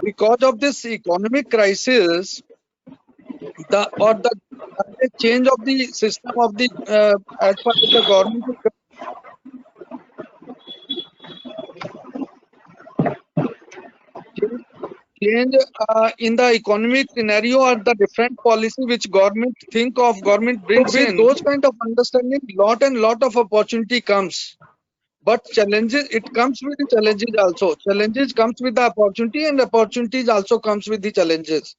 because of this economic crisis, the change of the system of the as far as the government is change in the economic scenario or the different policy which government brings with in. Those kind of understanding, lot of opportunity comes. But challenges, it comes with the challenges also. Challenges comes with the opportunity, and opportunities also comes with the challenges.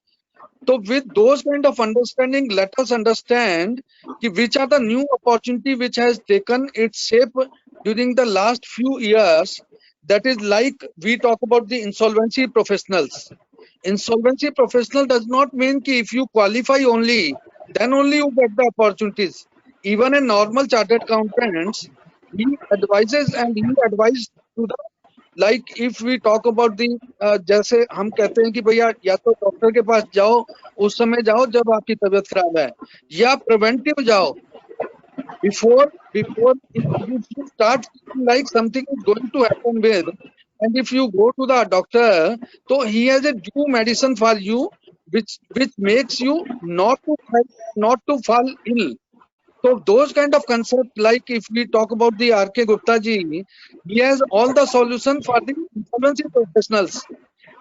So with those kind of understanding, let us understand which are the new opportunity which has taken its shape during the last few years. That is like we talk about the insolvency professionals. Insolvency professional does not mean that if you qualify only, then only you get the opportunities. Even a normal chartered accountant, he advises and he advises to the, like if we talk about the जैसे हम कहते हैं कि भैया या तो doctor के पास जाओ उस समय जाओ जब आपकी तबीयत खराब है, या प्रिवेंटिव जाओ before if you start feeling like something is going to happen with, and if you go to the doctor, so he has a due medicine for you which makes you not to fall ill. So those kind of concept, like if we talk about the R.K. Gupta ji, he has all the solution for the insolvency professionals,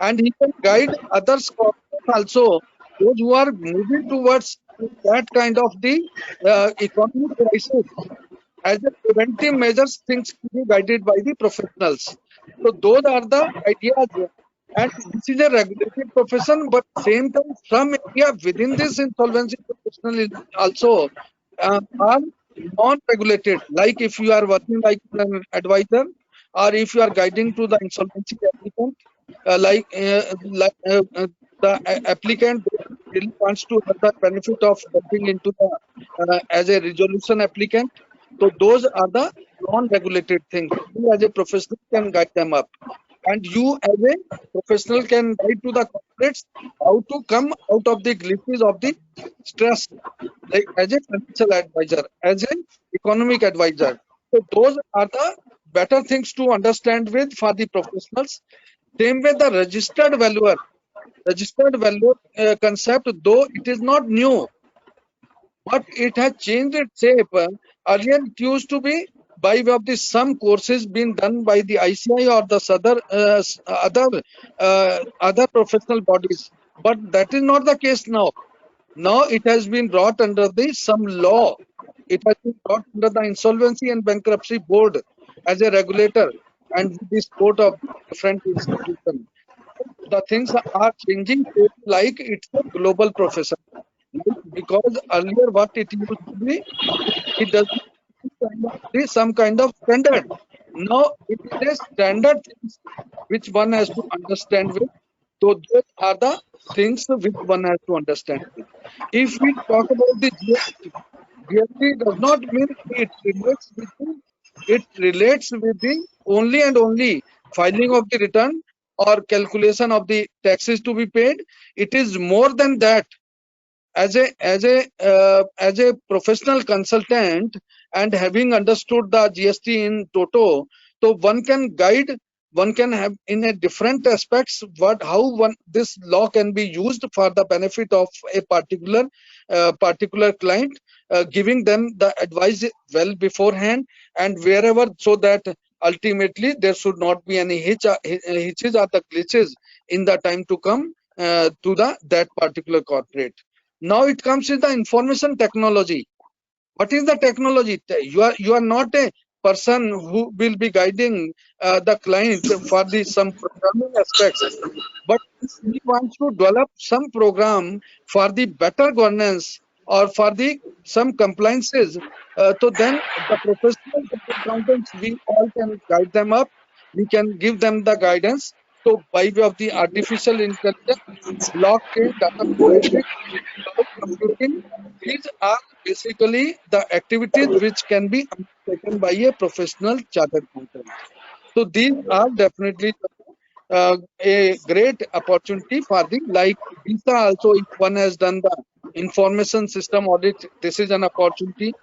and he can guide others also, those who are moving towards that kind of the economic crisis. As a preventive measures, things to be guided by the professionals. So those are the ideas. And this is a regulated profession, but same time, some area within this insolvency professional is also are non-regulated. Like if you are working like an advisor, or if you are guiding to the insolvency applicant, the applicant really wants to have the benefit of stepping into the as a resolution applicant. So those are the non-regulated things. You as a professional can guide them up, and you as a professional can guide to the corporates how to come out of the glitches of the stress, like as a financial advisor, as an economic advisor. So those are the better things to understand with for the professionals. Same way the registered valuer concept, though it is not new, but it has changed its shape. Earlier, it used to be by way of the some courses being done by the ICI or the other professional bodies, but that is not the case now. Now it has been brought under the some law. It has been brought under the Insolvency and Bankruptcy Board as a regulator, and this court of different institutions. The things are changing like it's a global profession. Because earlier what it used to be, it does be some kind of standard. Now it is a standard things which one has to understand with. So those are the things which one has to understand with. If we talk about the GST does not mean it relates with the only and only filing of the return or calculation of the taxes to be paid. It is more than that. As a professional consultant, and having understood the GST in toto, so one can guide, one can have in a different aspects how this law can be used for the benefit of a particular client, giving them the advice well beforehand, and wherever, so that ultimately there should not be any hitches or the glitches in the time to come to that particular corporate. Now it comes with the information technology. What is the technology? You are not a person who will be guiding the client for some programming aspects, but he wants to develop some program for the better governance or for the some compliances. So then the professional accountants, we all can guide them up. We can give them the guidance. So by way of the artificial intelligence, blockchain, data forensics, cloud computing, these are basically the activities which can be undertaken by a professional chartered accountant. So these are definitely a great opportunity for the, like visa also, if one has done the information system audit, this is an opportunity.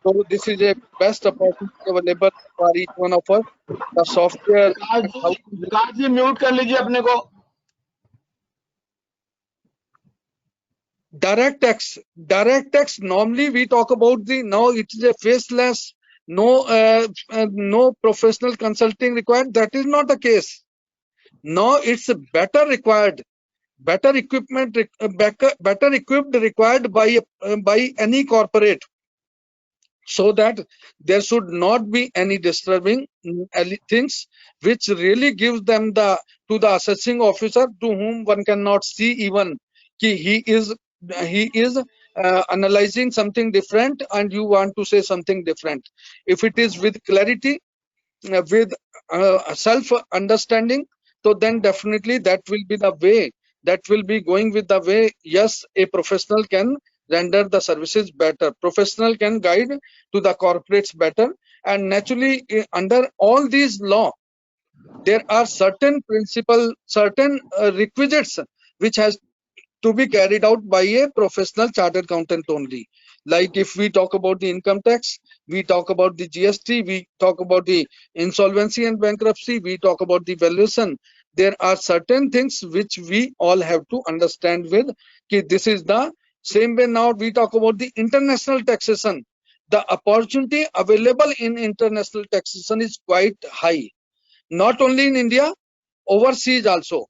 So this is a best opportunity available for each one of us. The software, Vikas ji mute कर लीजिए अपने को. Direct tax. Normally we talk about the, now it is a faceless, no professional consulting required. That is not the case. Now it's better required, better equipment, better equipped required by any corporate, so that there should not be any disturbing things which really gives them the, to the assessing officer, to whom one cannot see even ki he is analyzing something different and you want to say something different. If it is with clarity, with self understanding, so then definitely that will be the way, that will be going with the way. Yes, a professional can render the services better, professional can guide to the corporates better. And naturally, under all these law, there are certain principle, certain requisites which has to be carried out by a professional chartered accountant only. Like if we talk about the income tax, we talk about the GST, we talk about the insolvency and bankruptcy, we talk about the valuation. There are certain things which we all have to understand with. This is the same way. Now we talk about the international taxation. The opportunity available in international taxation is quite high, not only in India, overseas also,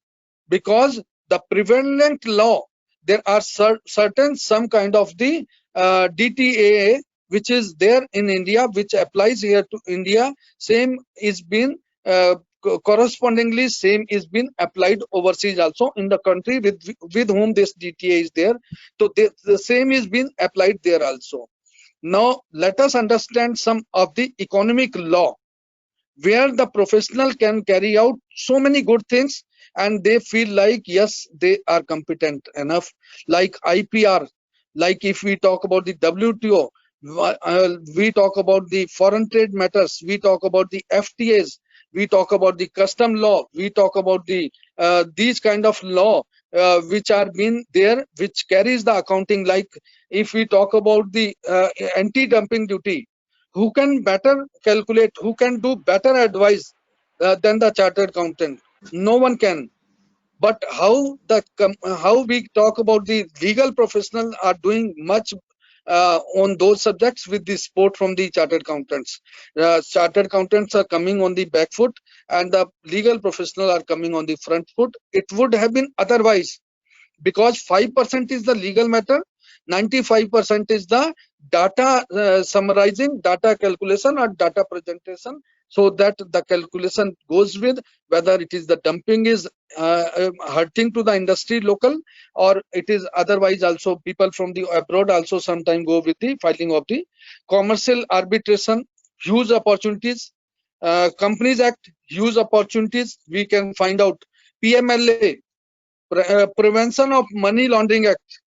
because the prevalent law, there are certain some kind of the DTAA which is there in India, which applies here to India. Same is been correspondingly same is been applied overseas also in the country with whom this DTA is there. So the same is been applied there also. Now let us understand some of the economic law where the professional can carry out so many good things and they feel like yes, they are competent enough. Like IPR, like if we talk about the WTO, we talk about the foreign trade matters, we talk about the FTAs, we talk about the custom law, we talk about the these kind of law which are been there, which carries the accounting. Like if we talk about the anti-dumping duty, who can better calculate, who can do better advice than the chartered accountant? No one can. But how we talk about the legal professional are doing much on those subjects with the support from the chartered accountants. Chartered accountants are coming on the back foot and the legal professional are coming on the front foot. It would have been otherwise, because 5% is the legal matter, 95% is the data summarizing, data calculation or data presentation, so that the calculation goes with whether it is the dumping is hurting to the industry local, or it is otherwise. Also people from the abroad also sometimes go with the filing of the commercial arbitration. Huge opportunities. Companies Act, huge opportunities we can find out. PMLA, Prevention of Money Laundering Act.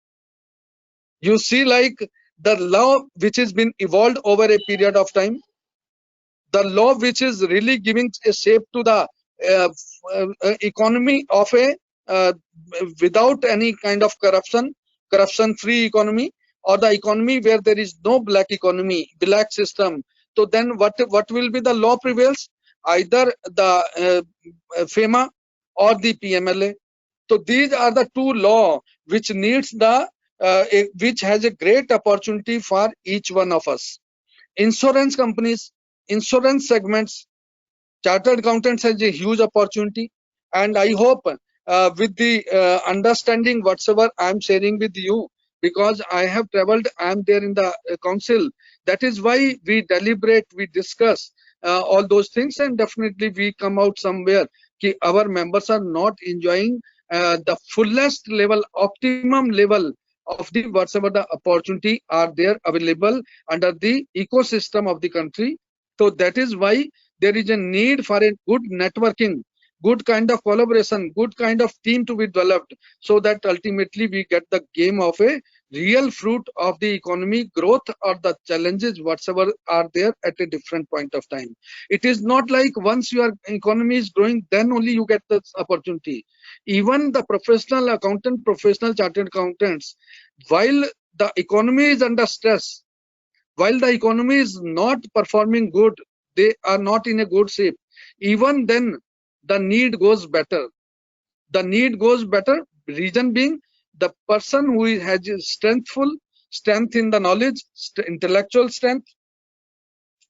You see, like the law which has been evolved over a period of time, the law which is really giving a shape to the economy of a without any kind of corruption-free economy, or the economy where there is no black economy, black system. So then what will be the law prevails? Either the FEMA or the PMLA. So these are the two law which needs the which has a great opportunity for each one of us. Insurance companies, insurance segments, chartered accountants has a huge opportunity. And I hope with the understanding whatsoever I'm sharing with you, because I have traveled, I'm there in the council. That is why we deliberate, we discuss all those things, and definitely we come out somewhere ki our members are not enjoying the fullest level, optimum level of the whatsoever the opportunity are there available under the ecosystem of the country. So that is why there is a need for a good networking, good kind of collaboration, good kind of team to be developed, so that ultimately we get the game of a real fruit of the economy growth, or the challenges whatsoever are there at a different point of time. It is not like once your economy is growing, then only you get this opportunity. Even the professional accountant, professional chartered accountants, while the economy is under stress, while the economy is not performing good, they are not in a good shape, even then the need goes better. The need goes better, reason being the person who has strength in the knowledge, intellectual strength,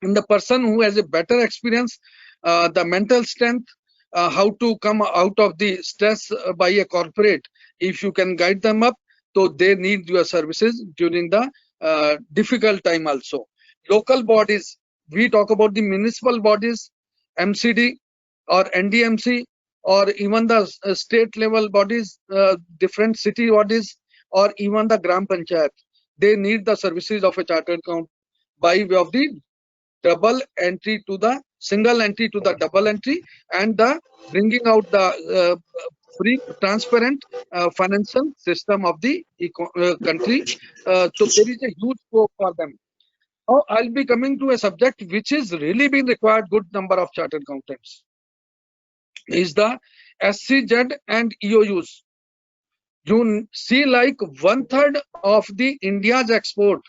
in the person who has a better experience, the mental strength, how to come out of the stress by a corporate. If you can guide them up, so they need your services during the difficult time also. Local bodies, we talk about the municipal bodies, MCD or NDMC, or even the state level bodies, different city bodies, or even the Gram Panchayat. They need the services of a chartered accountant by way of the double entry to the single entry to the double entry, and the bringing out the free transparent financial system of the country. So there is a huge scope for them. Now I'll be coming to a subject which is really been required good number of chartered accountants, is the SCZ and EOUs. You see, like 1/3 of the India's export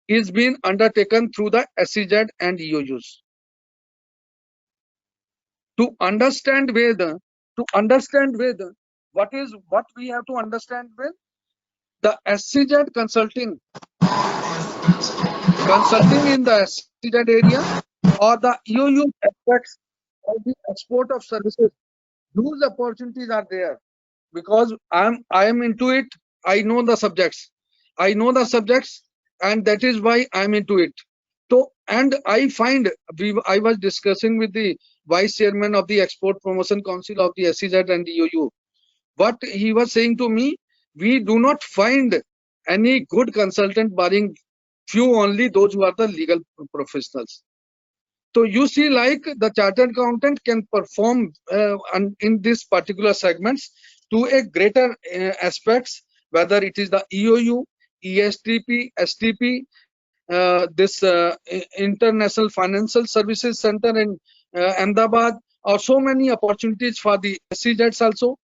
is being undertaken through the SCZ and EOUs. To understand with what we have to understand with the SCZ consulting in the SCZ area, or the EOU aspects of the export of services. Huge opportunities are there, because I am into it. I know the subjects, and that is why I'm into it. So, and I find I was discussing with the vice chairman of the Export Promotion Council of the SCZ and the EOU. What he was saying to me, we do not find any good consultant, barring few only, those who are the legal professionals. So you see, like the chartered accountant can perform in this particular segments to a greater aspects, whether it is the EOU, ESTP, STP, this International Financial Services Center in Ahmedabad, or so many opportunities for the SCZs also.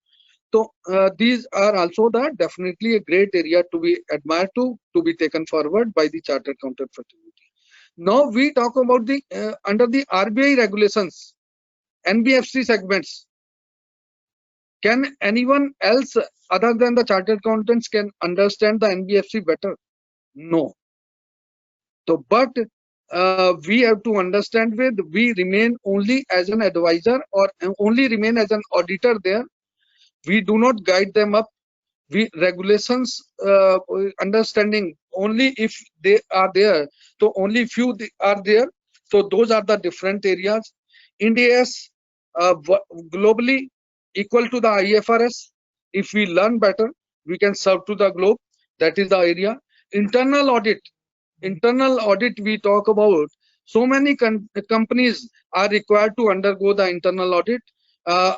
So these are also the definitely a great area to be admired, to be taken forward by the chartered accountant fraternity. Now we talk about the under the RBI regulations, NBFC segments. Can anyone else other than the chartered accountants can understand the NBFC better? No. So, but we have to understand with, we remain only as an advisor, or only remain as an auditor there. We do not guide them up. We regulations understanding only if they are there. So only few are there. So those are the different areas. India is globally equal to the IFRS. If we learn better, we can serve to the globe. That is the area. Internal audit we talk about. So many companies are required to undergo the internal audit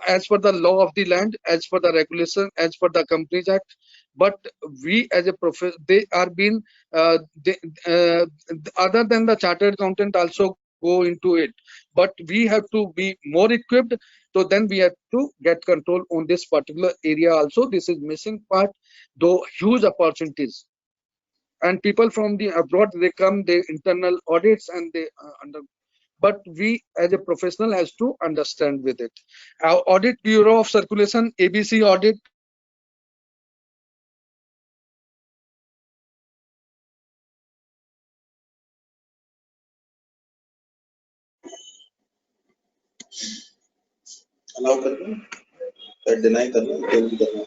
as per the law of the land, as per the regulation, as per the Companies Act. But we as a professor, they are being other than the chartered accountant also go into it. But we have to be more equipped. So then we have to get control on this particular area also. This is missing part, though huge opportunities. And people from the abroad, they come, they internal audits, and they but we as a professional has to understand with it. Our Audit Bureau of Circulation, ABC audit. Allow करना, deny करना, कोई भी करना।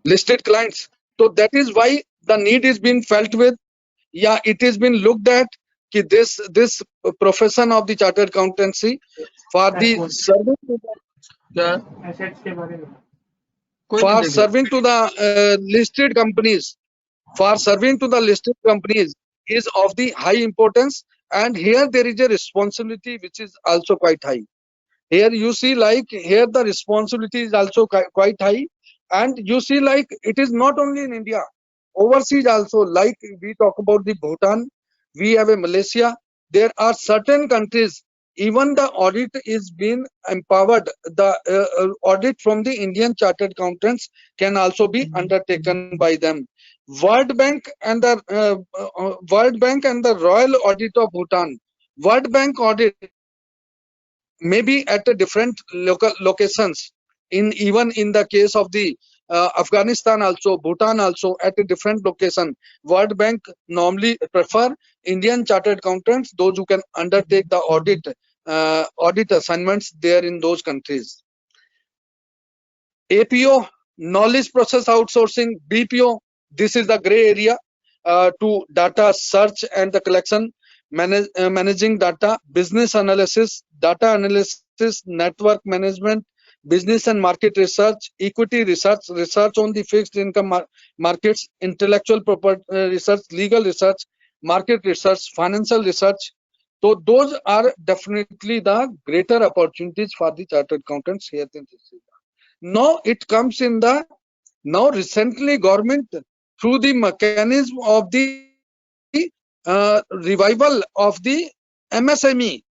Listed clients. So that is why the need is being felt with. Yeah, it has been looked at कि this profession of the chartered accountancy for the serving to the, for serving to the listed companies, is of the high importance. And here there is a responsibility which is also quite high. Here you see, like here the responsibility is also quite high. And you see, like it is not only in India, overseas also. Like we talk about the Bhutan, we have a Malaysia. There are certain countries, even the audit is being empowered. The audit from the Indian Chartered Accountants can also be undertaken by them. World Bank and the Royal Audit of Bhutan. World Bank audit maybe at a different local locations. Even in the case of the Afghanistan also, Bhutan also at a different location. World Bank normally prefer Indian Chartered Accountants, those who can undertake the audit assignments there in those countries. APO, knowledge process outsourcing. BPO, this is the gray area to data search and the collection, managing data, business analysis, data analysis, network management, business and market research, equity research, research on the fixed income markets, intellectual property research, legal research, market research, financial research. So those are definitely the greater opportunities for the chartered accountants here in this area. Now it comes in the, now recently government through the mechanism of the revival of the MSME,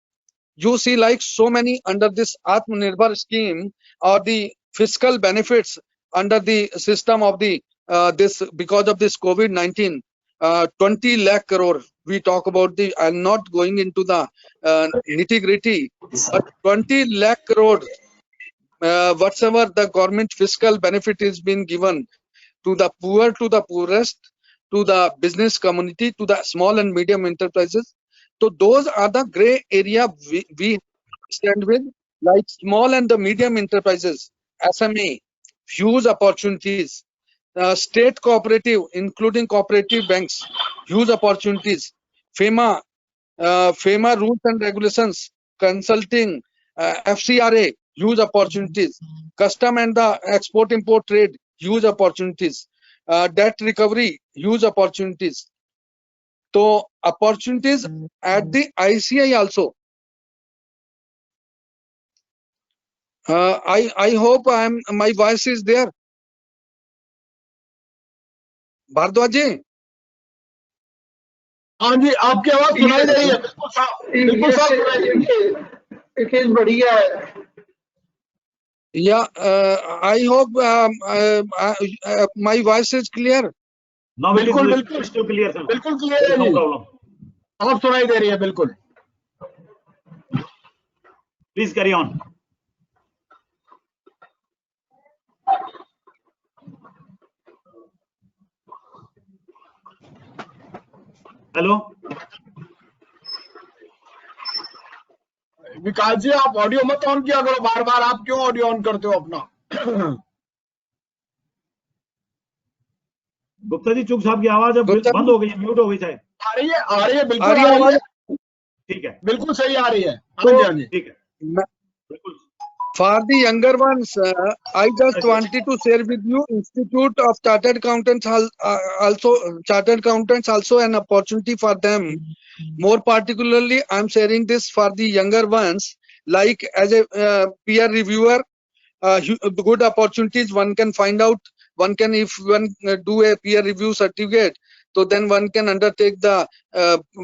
you see like so many under this Atmanirbhar scheme or the fiscal benefits under the system of the this because of this COVID-19, 20 lakh crore. We talk about the, I'm not going into the nitty gritty, but 20 lakh crore whatsoever the government fiscal benefit is being given to the poor, to the poorest, to the business community, to the small and medium enterprises. So those are the gray area we stand with, like small and the medium enterprises, SMA, huge opportunities, state cooperative, including cooperative banks, huge opportunities, FEMA, FEMA rules and regulations, consulting, FCRA, huge opportunities, custom and the export import trade, huge opportunities, debt recovery, huge opportunities. So opportunities at the ICI also. I hope my voice is there. Bhardwaj जी, हाँ जी, आपकी आवाज सुनाई दे रही है, बिल्कुल साफ, बिल्कुल साफ सुनाई दे रही है। It is बढ़िया है। Yeah, I hope my voice is clear. No, बिल्कुल बिल्कुल crystal clear sir. बिल्कुल क्लियर है No जी, problem. साफ सुनाई दे रही है बिल्कुल। Please carry on. Hello. विकास जी, आप ऑडियो मत ऑन किया करो बार बार, आप क्यों ऑडियो ऑन करते हो अपना? गुप्ता जी, चुग साहब की आवाज अब बंद हो गई है, म्यूट हो गई शायद। आ रही है, बिल्कुल आ रही है, ठीक है, बिल्कुल सही आ रही है। हाँ जी, हाँ जी, ठीक है, बिल्कुल। For the younger ones, I just wanted to share with you, Institute of Chartered Accountants also an opportunity for them. More particularly, I'm sharing this for the younger ones, like as a peer reviewer, good opportunities one can find out. One can, if one do a peer review certificate, so then one can undertake the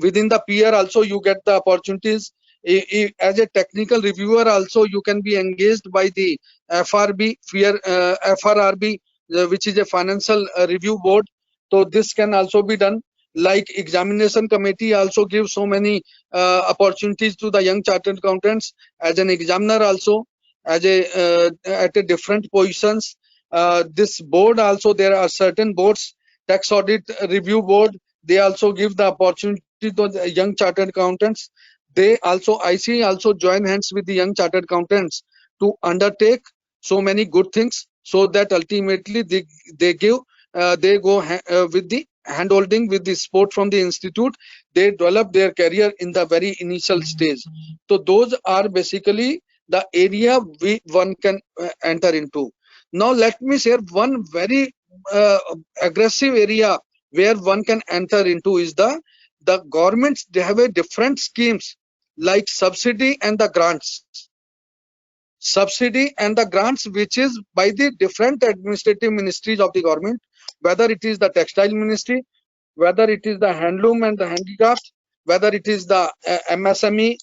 within the peer also you get the opportunities. As a technical reviewer also you can be engaged by the FRB, FRRB, which is a financial review board. So this can also be done. Like examination committee also gives so many opportunities to the young chartered accountants as an examiner also, as a at a different positions. This board also, there are certain boards, tax audit review board, they also give the opportunity to the young chartered accountants. They also, ICI also join hands with the young chartered accountants to undertake so many good things, so that ultimately they give they go with the handholding, with the support from the institute, they develop their career in the very initial stage. So those are basically the area one can enter into. Now let me share one very aggressive area where one can enter into is the governments, they have a different schemes like subsidy and the grants. Subsidy and the grants, which is by the different administrative ministries of the government, whether it is the textile ministry, whether it is the handloom and the handicraft, whether it is the MSME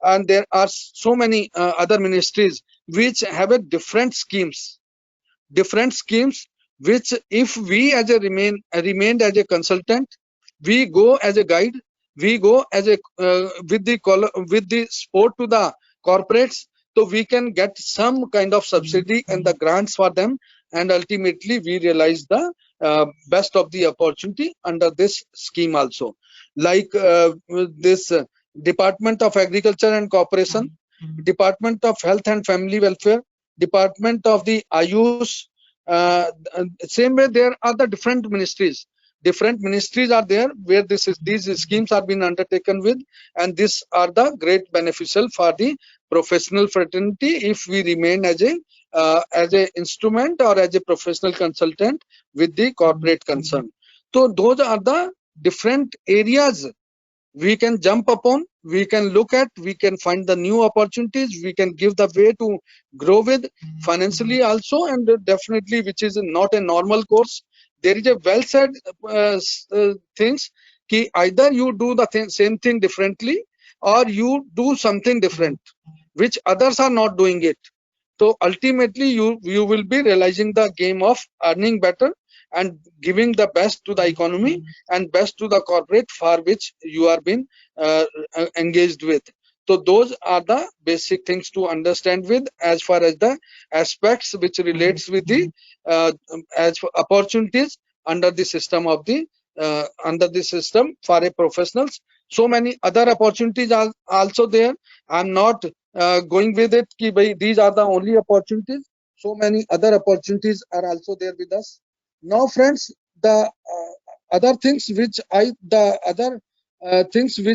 and there are so many other ministries which have a different schemes, which if we as a remained as a consultant, we go as a guide, we go as a with the support to the corporates, so we can get some kind of subsidy and the grants for them, and ultimately we realize the best of the opportunity under this scheme also. Like this Department of Agriculture and Corporation, Department of Health and Family Welfare, Department of the Ayush, same way there are the different ministries are there where these schemes are being undertaken with, and these are the great beneficial for the professional fraternity if we remain as a instrument or as a professional consultant with the corporate concern. So those are the different areas we can jump upon, we can look at, we can find the new opportunities, we can give the way to grow with financially also, and definitely which is not a normal course. There is a well said things ki either you do the same thing differently or you do something different which others are not doing it. So ultimately you will be realizing the game of earning better and giving the best to the economy and best to the corporate for which you are being engaged with. So those are the basic things to understand with as far as the aspects which relates with the as for opportunities under the system of the under the system for a professionals. So many other opportunities are also there. I'm not going with it ki bhai, these are the only opportunities. So many other opportunities are also there with us. Now friends, the other things which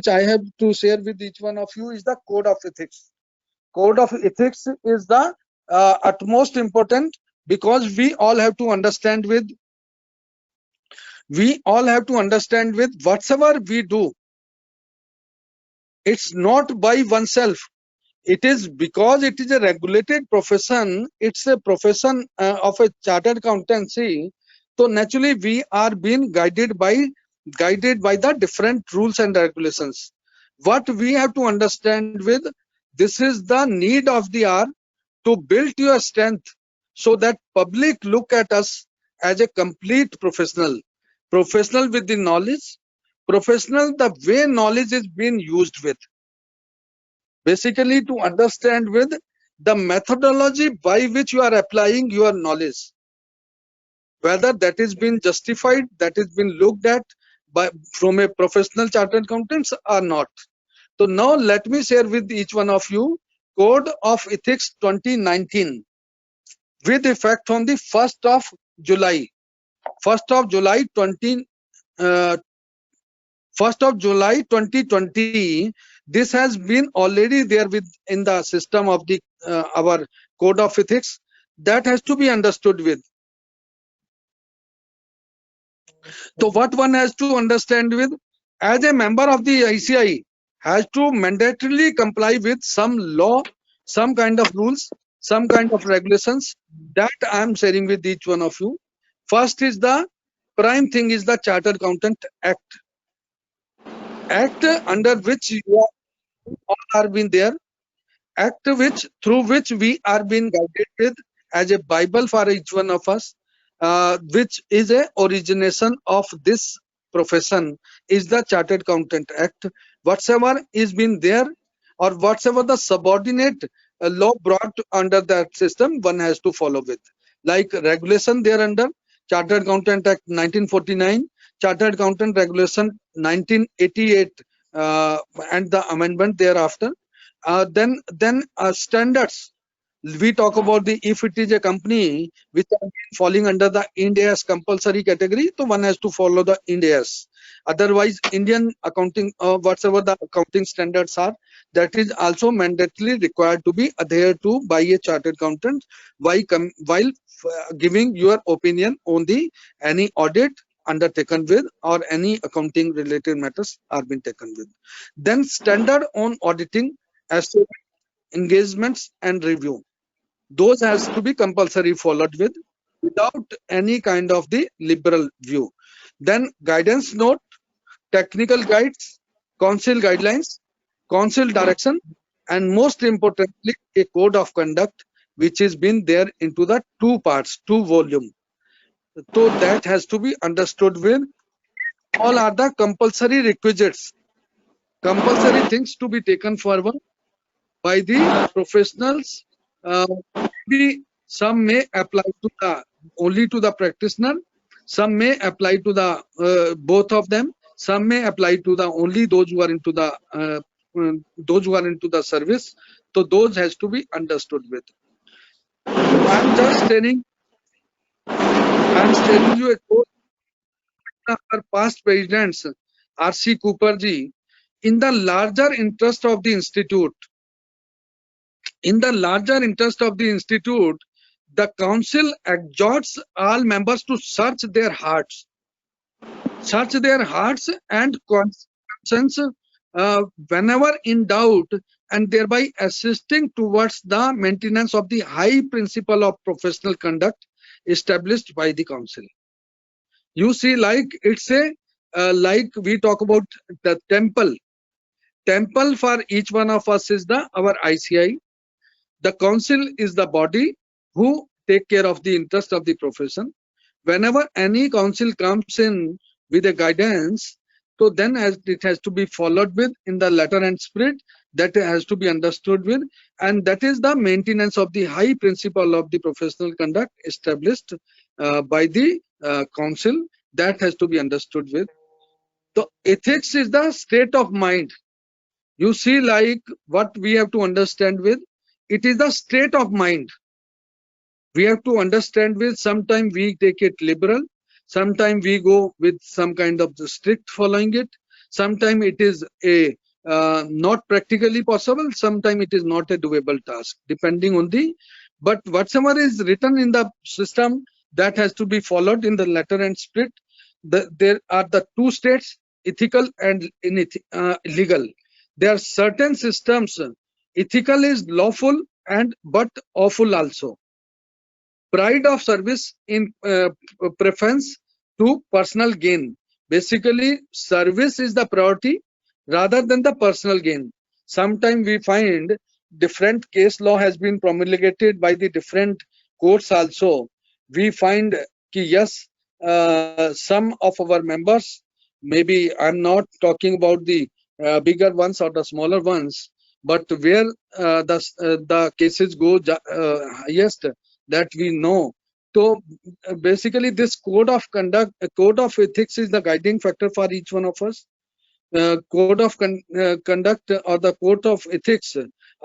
I have to share with each one of you is the code of ethics. Code of ethics is the utmost important, because we all have to understand with whatever we do, it's not by oneself. It is because it is a regulated profession. It's a profession of a chartered accountancy. So naturally we are being guided by the different rules and regulations. What we have to understand with, this is the need of the hour to build your strength so that public look at us as a complete professional with the knowledge, professional the way knowledge is being used with. Basically to understand with the methodology by which you are applying your knowledge, whether that is been justified, that is been looked at by from a professional chartered accountants or not. So now let me share with each one of you Code of Ethics 2019 with effect from the 1st of July 2020. This has been already there with in the system of the our Code of Ethics. That has to be understood with. So what one has to understand with, as a member of the ICI has to mandatorily comply with some law, some kind of rules, some kind of regulations that I am sharing with each one of you. First is the prime thing is the Chartered Accountant Act under which you all are being there, act through which we are being guided with as a Bible for each one of us, which is a origination of this profession, is the Chartered Accountant Act. Whatsoever is been there or whatsoever the subordinate law brought under that system, one has to follow with. Like regulation there under Chartered Accountant Act 1949, Chartered Accountant Regulation 1988, and the amendment thereafter. Then standards. We talk about the, if it is a company which are falling under the Ind AS compulsory category, so one has to follow the Ind AS. Otherwise, Indian accounting, whatever the accounting standards are, that is also mandatorily required to be adhered to by a chartered accountant while giving your opinion on the any audit undertaken with or any accounting related matters are being taken with. Then standard on auditing, assessment, engagements and review. Those has to be compulsory followed with without any kind of the liberal view. Then guidance note, technical guides, council guidelines, council direction, and most importantly, a code of conduct which has been there into the two parts, two volume. So that has to be understood with all are the compulsory requisites, compulsory things to be taken forward by the professionals. Maybe some may apply to the only to the practitioner, some may apply to the both of them, some may apply to the only those who are into the those who are into the service. So those has to be understood with. I'm just telling you a quote of our past presidents, R.C. Cooper ji, in the larger interest of the institute. In the larger interest of the institute, the council exhorts all members to search their hearts and conscience whenever in doubt, and thereby assisting towards the maintenance of the high principle of professional conduct established by the council. You see, like it's a like we talk about the temple. Temple for each one of us is our ICI. The council is the body who take care of the interest of the profession. Whenever any council comes in with a guidance, so then it has to be followed with in the letter and spirit, that has to be understood with, and that is the maintenance of the high principle of the professional conduct established by the council, that has to be understood with. So ethics is the state of mind. You see, like what we have to understand with, it is the state of mind. We have to understand with, sometimes we take it liberal, sometimes we go with some kind of the strict following it, sometimes it is a not practically possible, sometimes it is not a doable task, depending on the, but whatever is written in the system, that has to be followed in the letter and spirit. There are the two states, ethical and legal. There are certain systems, ethical is lawful and but awful also. Pride of service in preference to personal gain. Basically, service is the priority rather than the personal gain. Sometimes we find different case law has been promulgated by the different courts also. We find ki yes, some of our members, maybe I'm not talking about the bigger ones or the smaller ones, but where the cases go highest, that we know. So basically this code of conduct, code of ethics is the guiding factor for each one of us. Code of conduct or the code of ethics,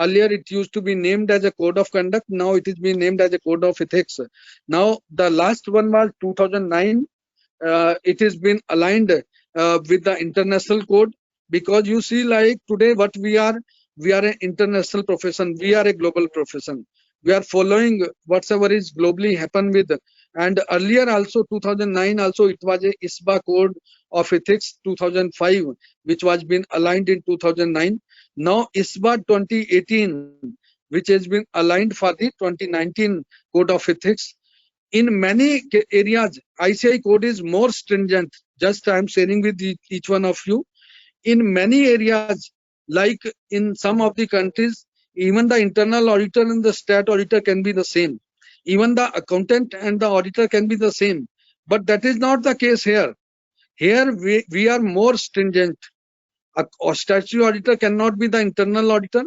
earlier it used to be named as a code of conduct, now it is being named as a code of ethics. Now the last one was 2009. It has been aligned with the international code, because you see, like today what we are an international profession, we are a global profession, we are following whatsoever is globally happen with. And earlier also 2009 also it was a ISBA code of ethics 2005, which was been aligned in 2009. Now ISBA 2018, which has been aligned for the 2019 code of ethics. In many areas, ICI code is more stringent. Just I am sharing with each one of you. In many areas, like in some of the countries, even the internal auditor and the stat auditor can be the same. Even the accountant and the auditor can be the same. But that is not the case here. Here we are more stringent. A statutory auditor cannot be the internal auditor.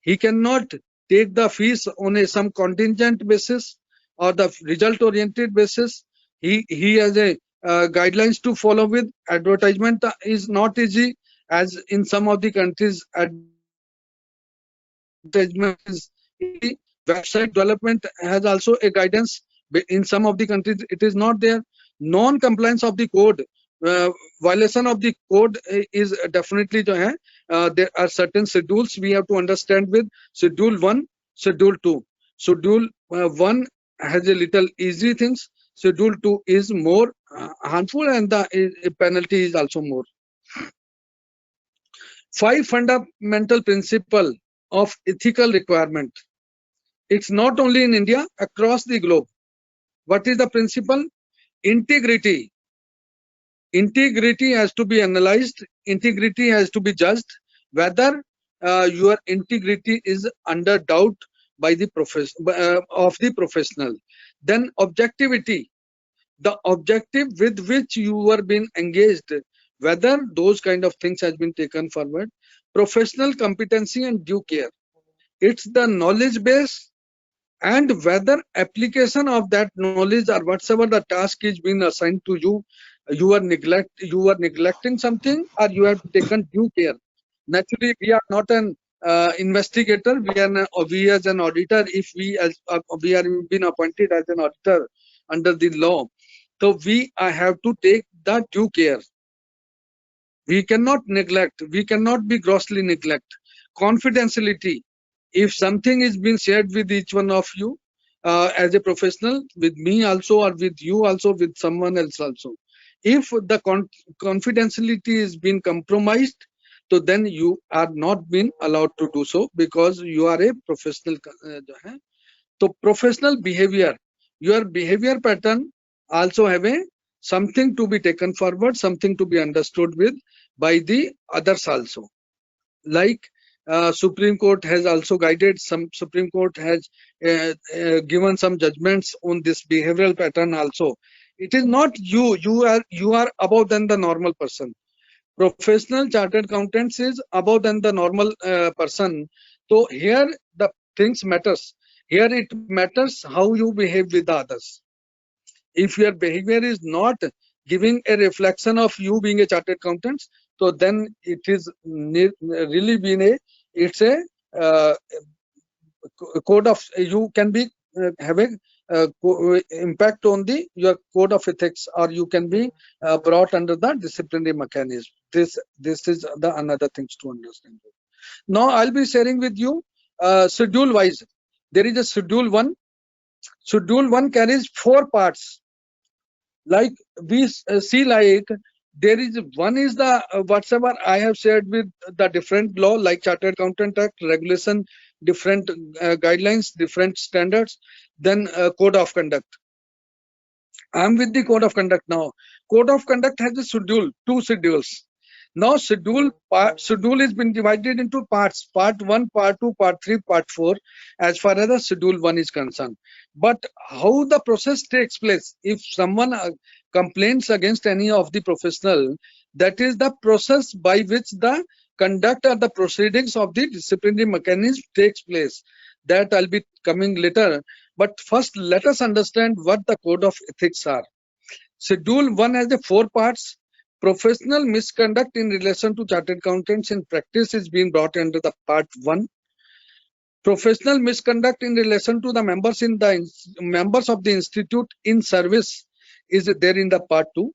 He cannot take the fees on some contingent basis or the result oriented basis. He has a guidelines to follow with. Advertisement is not easy, as in some of the countries advertisement is easy. Website development has also a guidance. In some of the countries it is not there. Non-compliance of the code, violation of the code is definitely there are certain schedules we have to understand with. Schedule 1, schedule 2. Schedule 1 has a little easy things. Schedule 2 is more harmful, and the penalty is also more. 5 fundamental principle of ethical requirement. It's not only in India, across the globe. What is the principle? Integrity. Integrity has to be analyzed. Integrity has to be judged, whether your integrity is under doubt by the of the professional. Then objectivity, the objective with which you were being engaged, whether those kind of things has been taken forward. Professional competency and due care, it's the knowledge base, and whether application of that knowledge or whatsoever the task is being assigned to you, you are neglecting something, or you have taken due care. Naturally, we are not an investigator. We as an auditor, if we are been appointed as an auditor under the law, so we have to take the due care. We cannot neglect. We cannot be grossly neglect. Confidentiality. If something is being shared with each one of you as a professional, with me also, or with you also, with someone else also, if the confidentiality is being compromised, so then you are not being allowed to do so, because you are a professional. So professional behavior, your behavior pattern also have a something to be taken forward, something to be understood with by the others also. Like Supreme Court has also guided, some Supreme Court has given some judgments on this behavioral pattern also. It is not you are above than the normal person. Professional chartered accountants is above than the normal person. So here the things matters. Here it matters how you behave with the others. If your behavior is not giving a reflection of you being a chartered accountant, so then it is really been a, it's a code of, you can be having impact on the your code of ethics, or you can be brought under the disciplinary mechanism. This is the another things to understand. Now I'll be sharing with you schedule wise. There is a schedule 1. Schedule 1 carries 4 parts. Like we see, like there is one is the whatsoever I have shared with the different law, like Chartered Accountant Act, regulation, different guidelines, different standards, then code of conduct. I'm with the code of conduct now. Code of conduct has a schedule, 2 schedules. Now schedule has been divided into parts, part 1, part 2, part 3, part 4, as far as the schedule 1 is concerned. But how the process takes place, if someone complains against any of the professional, that is the process by which the conduct or the proceedings of the disciplinary mechanism takes place. That I'll be coming later. But first, let us understand what the code of ethics are. Schedule 1 has the 4 parts. Professional misconduct in relation to chartered accountants in practice is being brought under the part 1. Professional misconduct in relation to the members of the institute in service is there in the part 2.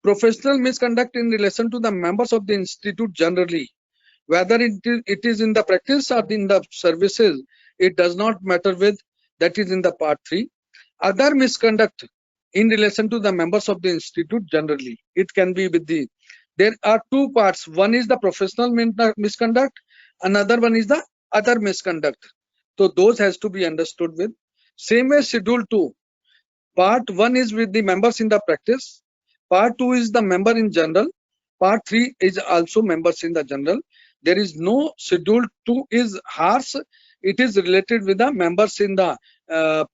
Professional misconduct in relation to the members of the institute generally, whether it is in the practice or in the services, it does not matter with, that is in the part 3. Other misconduct in relation to the members of the institute generally, it can be with the, there are 2 parts. One is the professional misconduct, another one is the other misconduct. So those has to be understood with. Same as schedule 2. Part 1 is with the members in the practice. Part 2 is the member in general. Part 3 is also members in the general. There is no schedule 2 is harsh. It is related with the members in the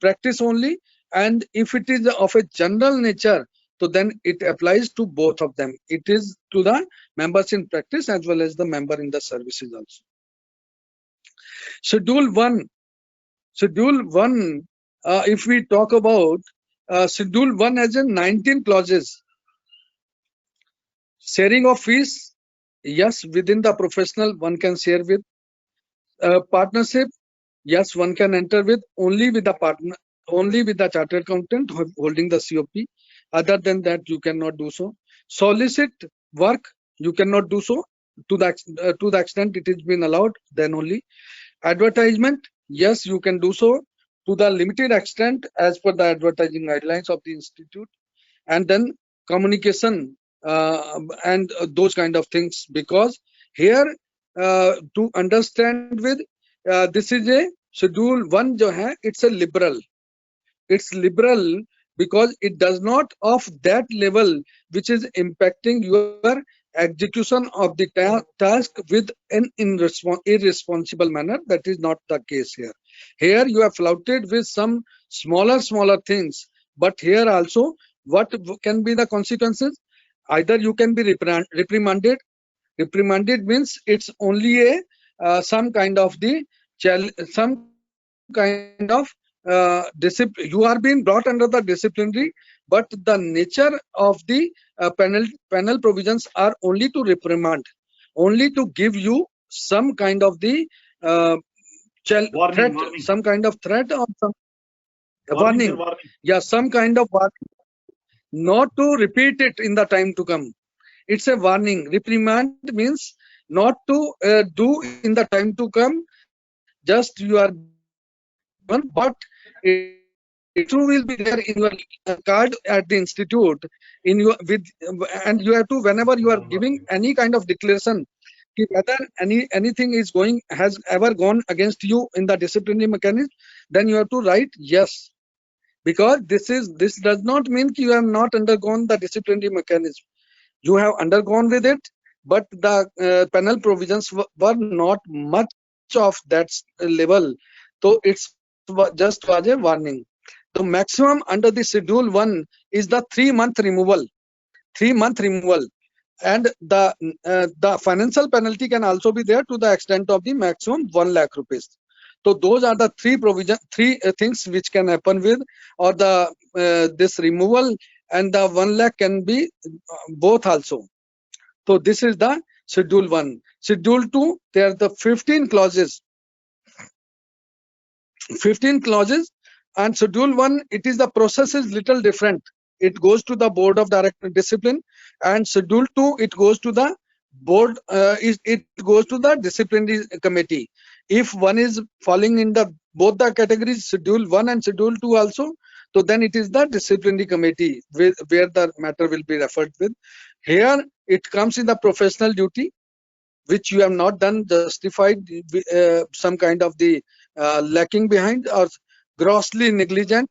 practice only. And if it is of a general nature, so then it applies to both of them. It is to the members in practice as well as the member in the services also. Schedule 1. If we talk about Schedule 1 has 19 clauses. Sharing of fees, yes, within the professional one can share with. Partnership, yes, one can enter with only with the partner, only with the chartered accountant holding the COP. Other than that, you cannot do so. Solicit work, you cannot do so to the extent it is been allowed, then only. Advertisement, yes, you can do so to the limited extent as per the advertising guidelines of the institute. And then communication and those kind of things, because here to understand with this is a schedule 1 jo hai, it's a liberal. It's liberal because it does not of that level which is impacting your execution of the task with an irresponsible manner. That is not the case here. Here you are flouted with some smaller things, but here also what can be the consequences? Either you can be reprimanded. Reprimanded means it's only a some kind of the some kind of discipline. You are being brought under the disciplinary, but the nature of the penal provisions are only to reprimand, only to give you some kind of the threat, warning. some kind of threat or some Warning, warning. sir, warning. Yeah, some kind of warning, not to repeat it in the time to come. It's a warning. Reprimand means not to do in the time to come. Just you are given, but it too will be there in your card at the institute. In your with and you have to, whenever you are giving any kind of declaration, whether anything is going has ever gone against you in the disciplinary mechanism, then you have to write yes, because this does not mean you have not undergone the disciplinary mechanism. You have undergone with it, but the penal provisions were not much of that level. So it's just was a warning. The maximum under the schedule 1 is the 3-month removal. 3-month removal, and the financial penalty can also be there to the extent of the maximum 1 lakh rupees. So those are the three things which can happen with, or the this removal and the 1 lakh can be both also. So this is the schedule 1. Schedule 2, there are the 15 clauses. 15 clauses, and schedule 1, it is the process is little different. It goes to the board of director discipline, and schedule 2, it goes to the board, it goes to the disciplinary committee. If one is falling in the both the categories, schedule 1 and schedule 2 also, so then it is the disciplinary committee where the matter will be referred with. Here it comes in the professional duty, which you have not done, justified some kind of the lacking behind or grossly negligent,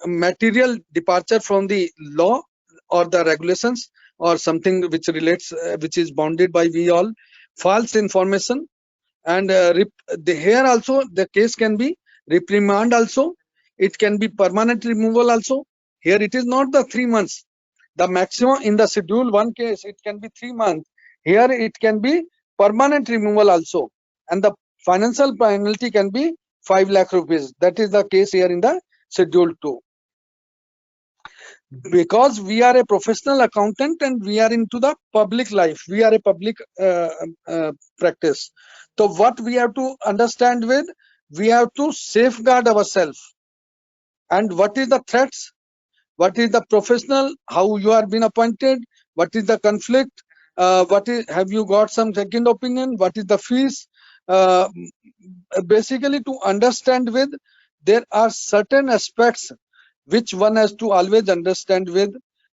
material departure from the law or the regulations, or something which relates, which is bounded by we all, false information, and here also the case can be reprimand also. It can be permanent removal also. Here it is not the 3 months. The maximum in the schedule 1 case, it can be 3 months. Here it can be permanent removal also, and the financial penalty can be 5 lakh rupees. That is the case here in the schedule 2. Because we are a professional accountant and we are into the public life, we are a public practice. So what we have to understand with, we have to safeguard ourselves. And what is the threats? What is the professional? How you are being appointed? What is the conflict? What is, have you got some second opinion? What is the fees? Basically, to understand with, there are certain aspects which one has to always understand with.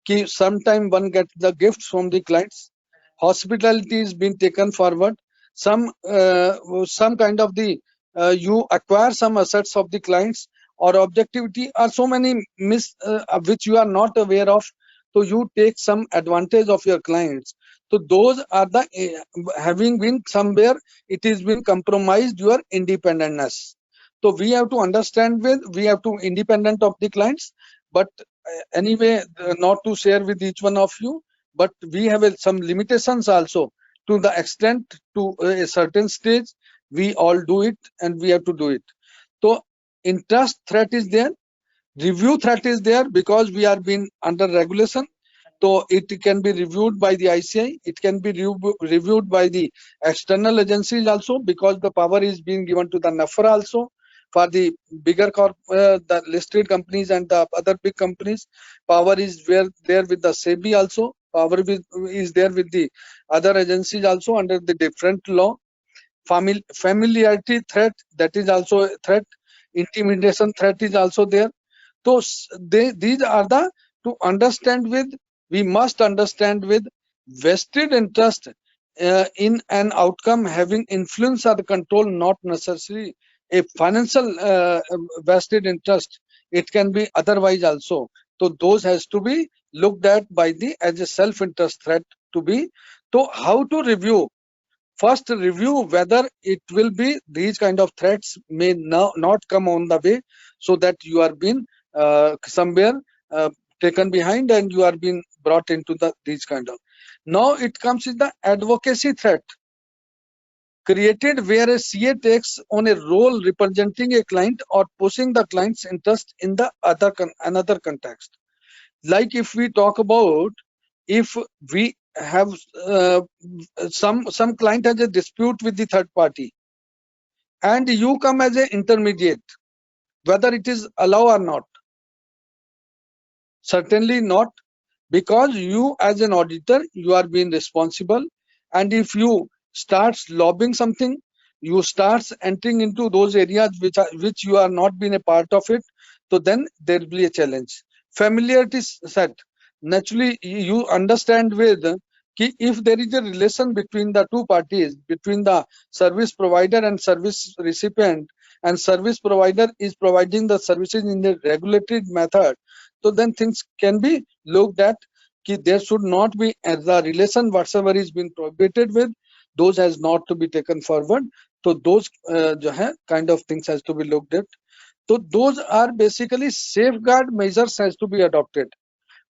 Ki sometime one gets the gifts from the clients. Hospitality is being taken forward. Some kind of the you acquire some assets of the clients, or objectivity, are so many which you are not aware of. So you take some advantage of your clients. So those are the having been somewhere, it is been compromised your independentness. So we have to understand with, we have to independent of the clients, but anyway, not to share with each one of you, but we have some limitations also, to the extent to a certain stage we all do it, and we have to do it. So interest threat is there, review threat is there, because we are being under regulation. So it can be reviewed by the ICI, it can be reviewed by the external agencies also, because the power is being given to the NAFRA also. For the bigger the listed companies and the other big companies, power is there with the SEBI also. Power is there with the other agencies also under the different law. Familiarity threat, that is also a threat. Intimidation threat is also there. So these are the, to understand with, we must understand with, vested interest in an outcome having influence or control, not necessarily a financial vested interest. It can be otherwise also. So those has to be looked at by the as a self-interest threat to be. So how to review? First, review whether it will be these kind of threats may not come on the way, so that you are being somewhere taken behind and you are being brought into these kind of. Now it comes in the advocacy threat created where a CA takes on a role representing a client or pushing the client's interest in the another context. Like if we talk about, if we have some client has a dispute with the third party and you come as an intermediate, whether it is allowed or not. Certainly not, because you as an auditor, you are being responsible, and if you start lobbying something, you start entering into those areas which you are not being a part of it, so then there will be a challenge. Familiarity set. Naturally, you understand with if there is a relation between the two parties, between the service provider and service recipient, and service provider is providing the services in a regulated method, so then things can be looked at. There should not be the relation whatsoever is being prohibited with, those has not to be taken forward. So those kind of things has to be looked at. So those are basically safeguard measures has to be adopted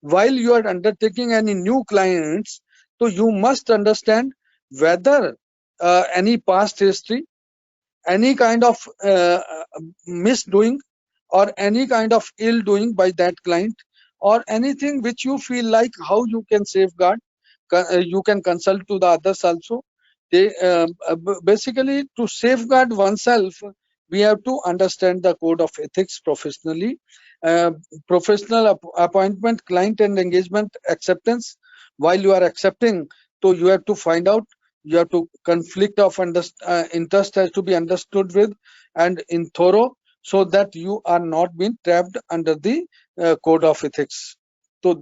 while you are undertaking any new clients. So you must understand whether any past history, any kind of misdoing, or any kind of ill doing by that client, or anything which you feel like how you can safeguard. You can consult to the others also. They basically, to safeguard oneself, we have to understand the code of ethics professionally. Professional appointment, client and engagement acceptance. While you are accepting, so you have to find out, you have to conflict of interest has to be understood with and in thorough, so that you are not being trapped under the code of ethics. So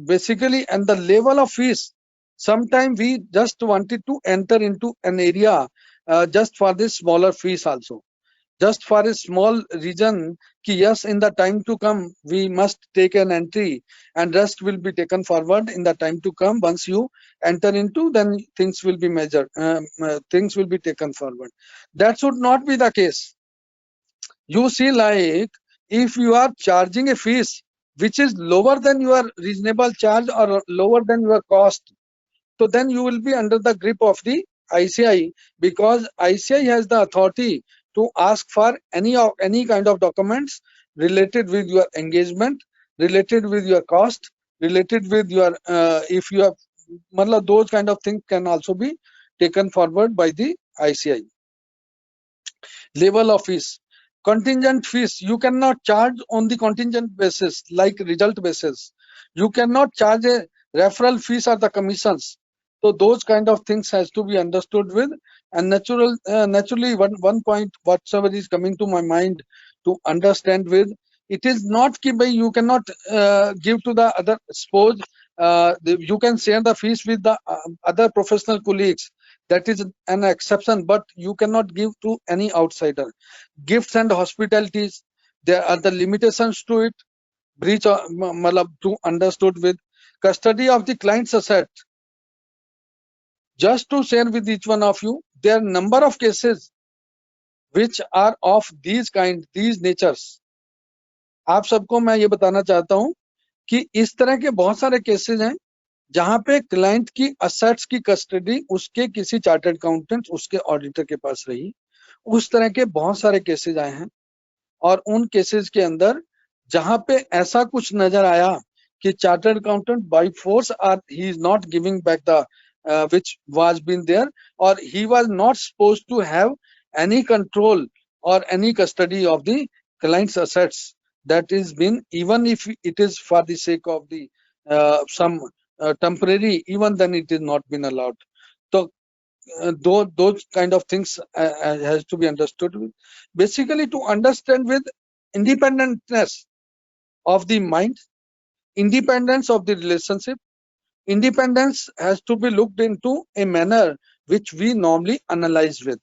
basically, and the level of fees, sometimes we just wanted to enter into an area just for this smaller fees also, just for a small region, yes, in the time to come we must take an entry and rest will be taken forward in the time to come. Once you enter into, then things will be measured, things will be taken forward. That should not be the case. You see, like if you are charging a fees which is lower than your reasonable charge or lower than your cost, so then you will be under the grip of the ICAI, because ICAI has the authority to ask for any kind of documents related with your engagement, related with your cost, related with your if you have those kind of things can also be taken forward by the ICAI. Level of fees. Contingent fees, you cannot charge on the contingent basis, like result basis. You cannot charge a referral fees or the commissions. So those kind of things has to be understood with. And naturally, one point whatsoever is coming to my mind to understand with, it is not you cannot give to the other. Suppose you can share the fees with the other professional colleagues. That is an exception, but you cannot give to any outsider. Gifts and hospitalities, there are the limitations to it. Breach to understood with. Custody of the client's asset. Just to share with each one of you, there are number of cases which are of these natures. आप सबको मैं ये बताना चाहता हूं कि इस तरह के बहुत सारे केसेस हैं जहां पे क्लाइंट की असेट्स की कस्टडी उसके किसी चार्टर्ड अकाउंटेंट, उसके ऑडिटर के पास रही। उस तरह के बहुत सारे केसेस आए हैं, और उन केसेस के अंदर जहां पे ऐसा कुछ नजर आया कि chartered accountant by force are he is not giving back the which was been there, or he was not supposed to have any control or any custody of the client's assets, that is been, even if it is for the sake of the some temporary, even then it is not been allowed. So those kind of things has to be understood with. Basically, to understand with independentness of the mind, independence of the relationship, independence has to be looked into a manner which we normally analyze with.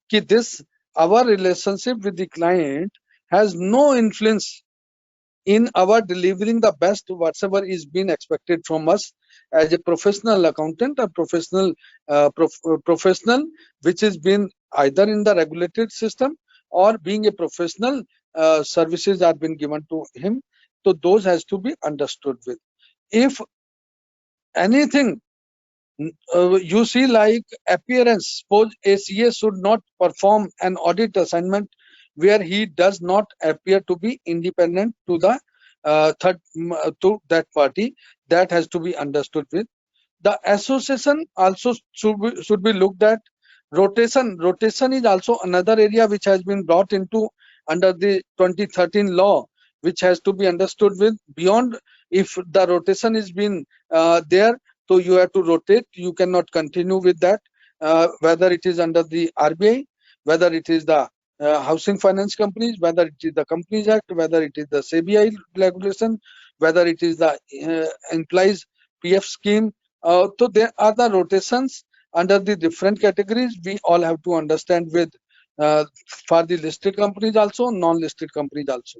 Ki this, our relationship with the client has no influence in our delivering the best whatever is being expected from us as a professional accountant or professional which has been either in the regulated system or being a professional services are been given to him. So those has to be understood with. If anything you see like appearance, suppose a CA should not perform an audit assignment where he does not appear to be independent to the to that party, that has to be understood with. The association also should be looked at. Rotation is also another area which has been brought into under the 2013 law, which has to be understood with. Beyond, if the rotation is been there, so you have to rotate, you cannot continue with that, whether it is under the RBI, whether it is the housing finance companies, whether it is the Companies Act, whether it is the CBI regulation, whether it is the employees PF scheme. So there are the rotations under the different categories. We all have to understand with for the listed companies also, non-listed companies also.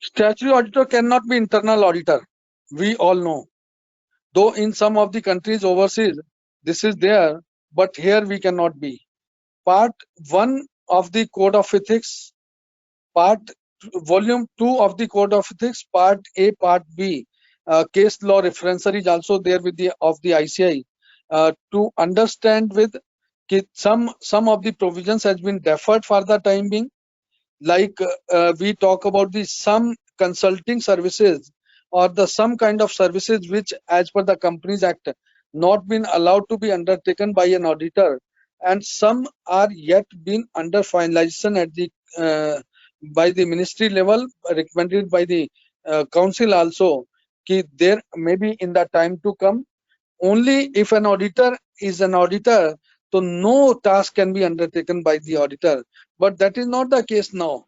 Statutory auditor cannot be internal auditor. We all know. Though in some of the countries overseas, this is there, but here we cannot be. Part 1 of the Code of Ethics, Volume 2 of the Code of Ethics, Part A, Part B, case law referencer is also there with the of the ICI to understand with some of the provisions has been deferred for the time being. Like we talk about the some consulting services or the some kind of services which as per the Companies Act not been allowed to be undertaken by an auditor, and some are yet been under finalization at the by the ministry level, recommended by the council also, ki there maybe in the time to come only if an auditor is an auditor, so no task can be undertaken by the auditor. But that is not the case now.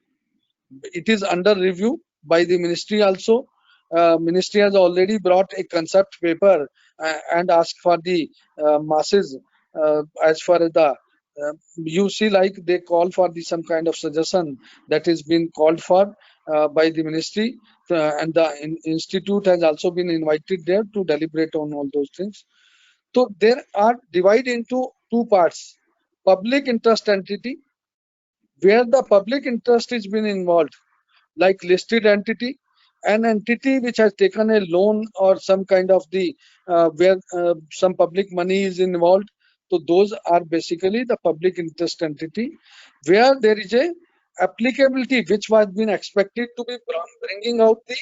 It is under review by the ministry also. Ministry has already brought a concept paper and asked for the masses as far as the you see like they call for the some kind of suggestion that is been called for by the ministry, and the institute has also been invited there to deliberate on all those things. So there are divided into two parts: public interest entity, where the public interest is been involved, like listed entity, an entity which has taken a loan or some kind of the where some public money is involved. So those are basically the public interest entity, where there is a applicability which was been expected to be bringing out the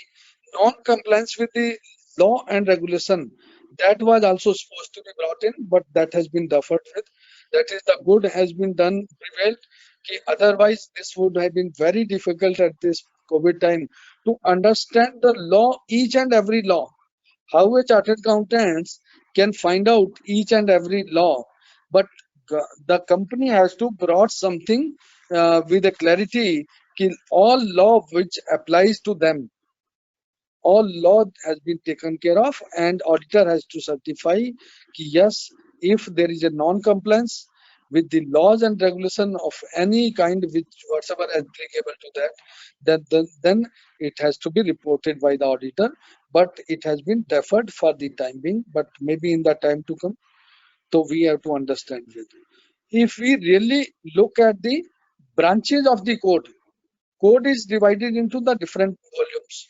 non-compliance with the law and regulation. That was also supposed to be brought in, but that has been deferred with. That is, the good has been done prevailed. Otherwise, this would have been very difficult at this COVID time to understand the law, each and every law. How a chartered accountant can find out each and every law, but the company has to brought something with a clarity. All law which applies to them, all law has been taken care of, and auditor has to certify yes, if there is a non-compliance with the laws and regulation of any kind which whatsoever applicable to that, then it has to be reported by the auditor. But it has been deferred for the time being, but maybe in the time to come. So we have to understand it. If we really look at the branches of the code is divided into the different volumes.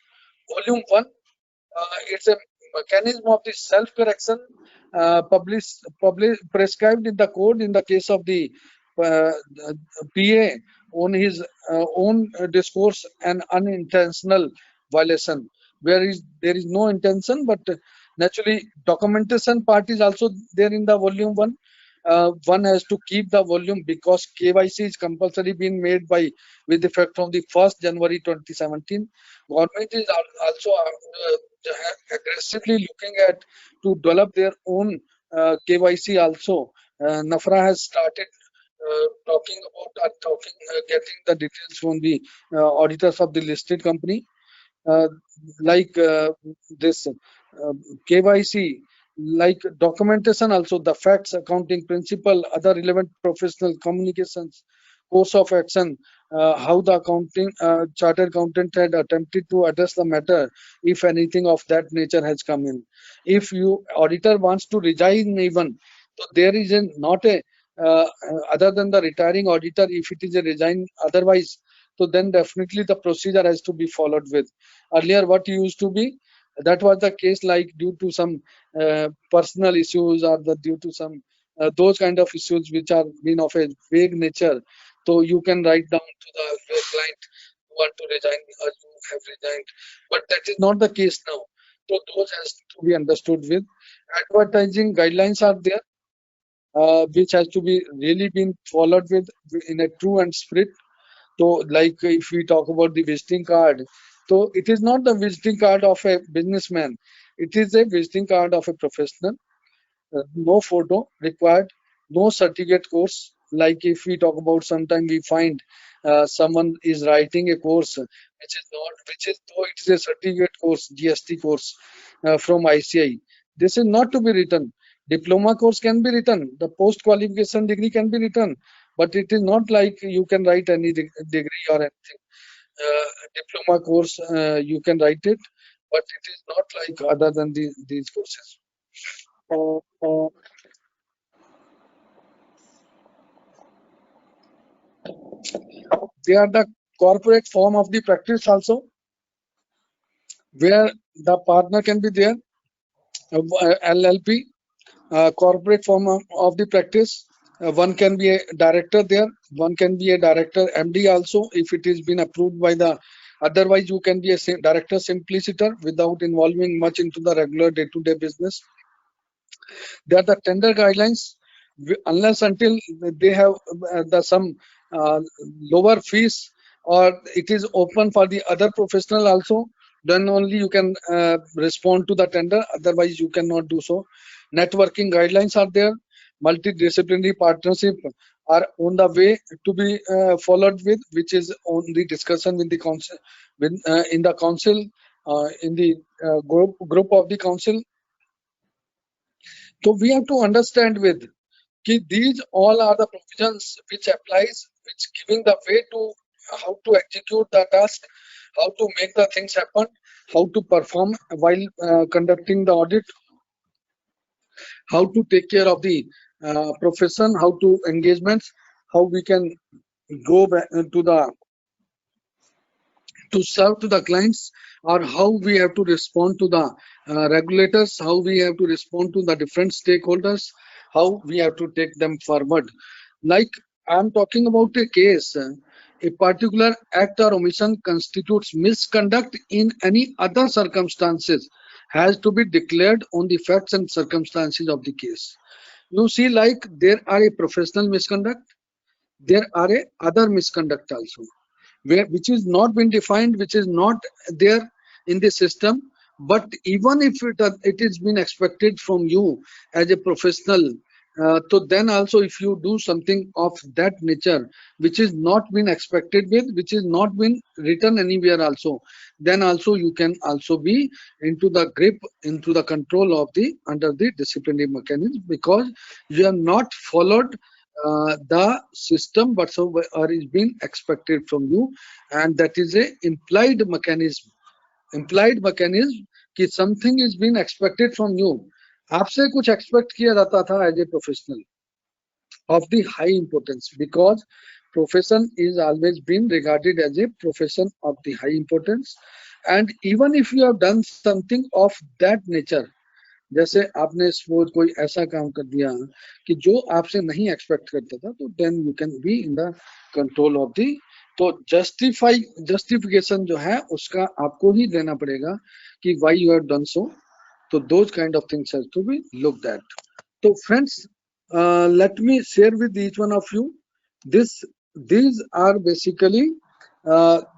Volume 1, it's a mechanism of the self-correction prescribed in the code in the case of the PA on his own discourse and unintentional violation, where there is no intention, but naturally documentation part is also there in the volume 1. One has to keep the volume because KYC is compulsory being made by with effect from the 1st January 2017. Government is also aggressively looking at to develop their own KYC also. NAFRA has started talking about getting the details from the auditors of the listed company, like this KYC, like documentation also, the facts, accounting principle, other relevant professional communications, course of action, how the accounting chartered accountant had attempted to address the matter, if anything of that nature has come in. If you auditor wants to resign even, so there is not a other than the retiring auditor, if it is a resign otherwise, so then definitely the procedure has to be followed with. Earlier what used to be, that was the case, like due to some personal issues or due to some those kind of issues which are been of a vague nature, so you can write down to the your client you want to resign or you have resigned, but that is not the case now. So those has to be understood with. Advertising guidelines are there, which has to be really been followed with in a true and spirit. So like if we talk about the visiting card, so it is not the visiting card of a businessman, it is a visiting card of a professional. No photo required, no certificate course. Like if we talk about, sometime we find someone is writing a course which is though it is a certificate course, GST course from ICI. This is not to be written. Diploma course can be written, the post qualification degree can be written, but it is not like you can write any degree or anything. Diploma course you can write it, but it is not like other than these courses. They are the corporate form of the practice also, where the partner can be there, LLP, corporate form of the practice. One can be a director there, one can be a director MD also if it is been approved by the. Otherwise, you can be a director simpliciter without involving much into the regular day-to-day business. They are the tender guidelines. Unless until they have some lower fees or it is open for the other professional also, then only you can respond to the tender. Otherwise, you cannot do so. Networking guidelines are there. Multidisciplinary partnership are on the way to be followed with, which is on the discussion with the council, in the council, in the group of the council. So we have to understand with these all are the provisions which applies, which giving the way to how to execute the task, how to make the things happen, how to perform while conducting the audit, how to take care of the profession, how to engagements, how we can go back to serve to the clients, or how we have to respond to the regulators, how we have to respond to the different stakeholders, how we have to take them forward. Like I'm talking about a case, a particular act or omission constitutes misconduct in any other circumstances has to be declared on the facts and circumstances of the case. You see, like there are a professional misconduct, there are a other misconduct also, which is not been defined, which is not there in the system. But even if it is been expected from you as a professional, so then also if you do something of that nature, which is not been expected with, which is not been written anywhere also, then also you can also be into the grip, into the control of the under the disciplinary mechanism, because you have not followed the system whatsoever is being expected from you, and that is a implied mechanism. Implied mechanism कि something is being expected from you. आपसे कुछ expect किया जाता था as a professional of the high importance, because profession is always been regarded as a profession of the high importance. And even if you have done something of that nature, जैसे आपने suppose कोई ऐसा काम कर दिया कि जो आपसे नहीं एक्सपेक्ट करता था, तो then you can be in the control of the. तो जस्टिफिकेशन जो है उसका आपको ही देना पड़ेगा कि why you have done so. तो those kind of things have to be looked at. तो friends, let me share with each one of you these are basically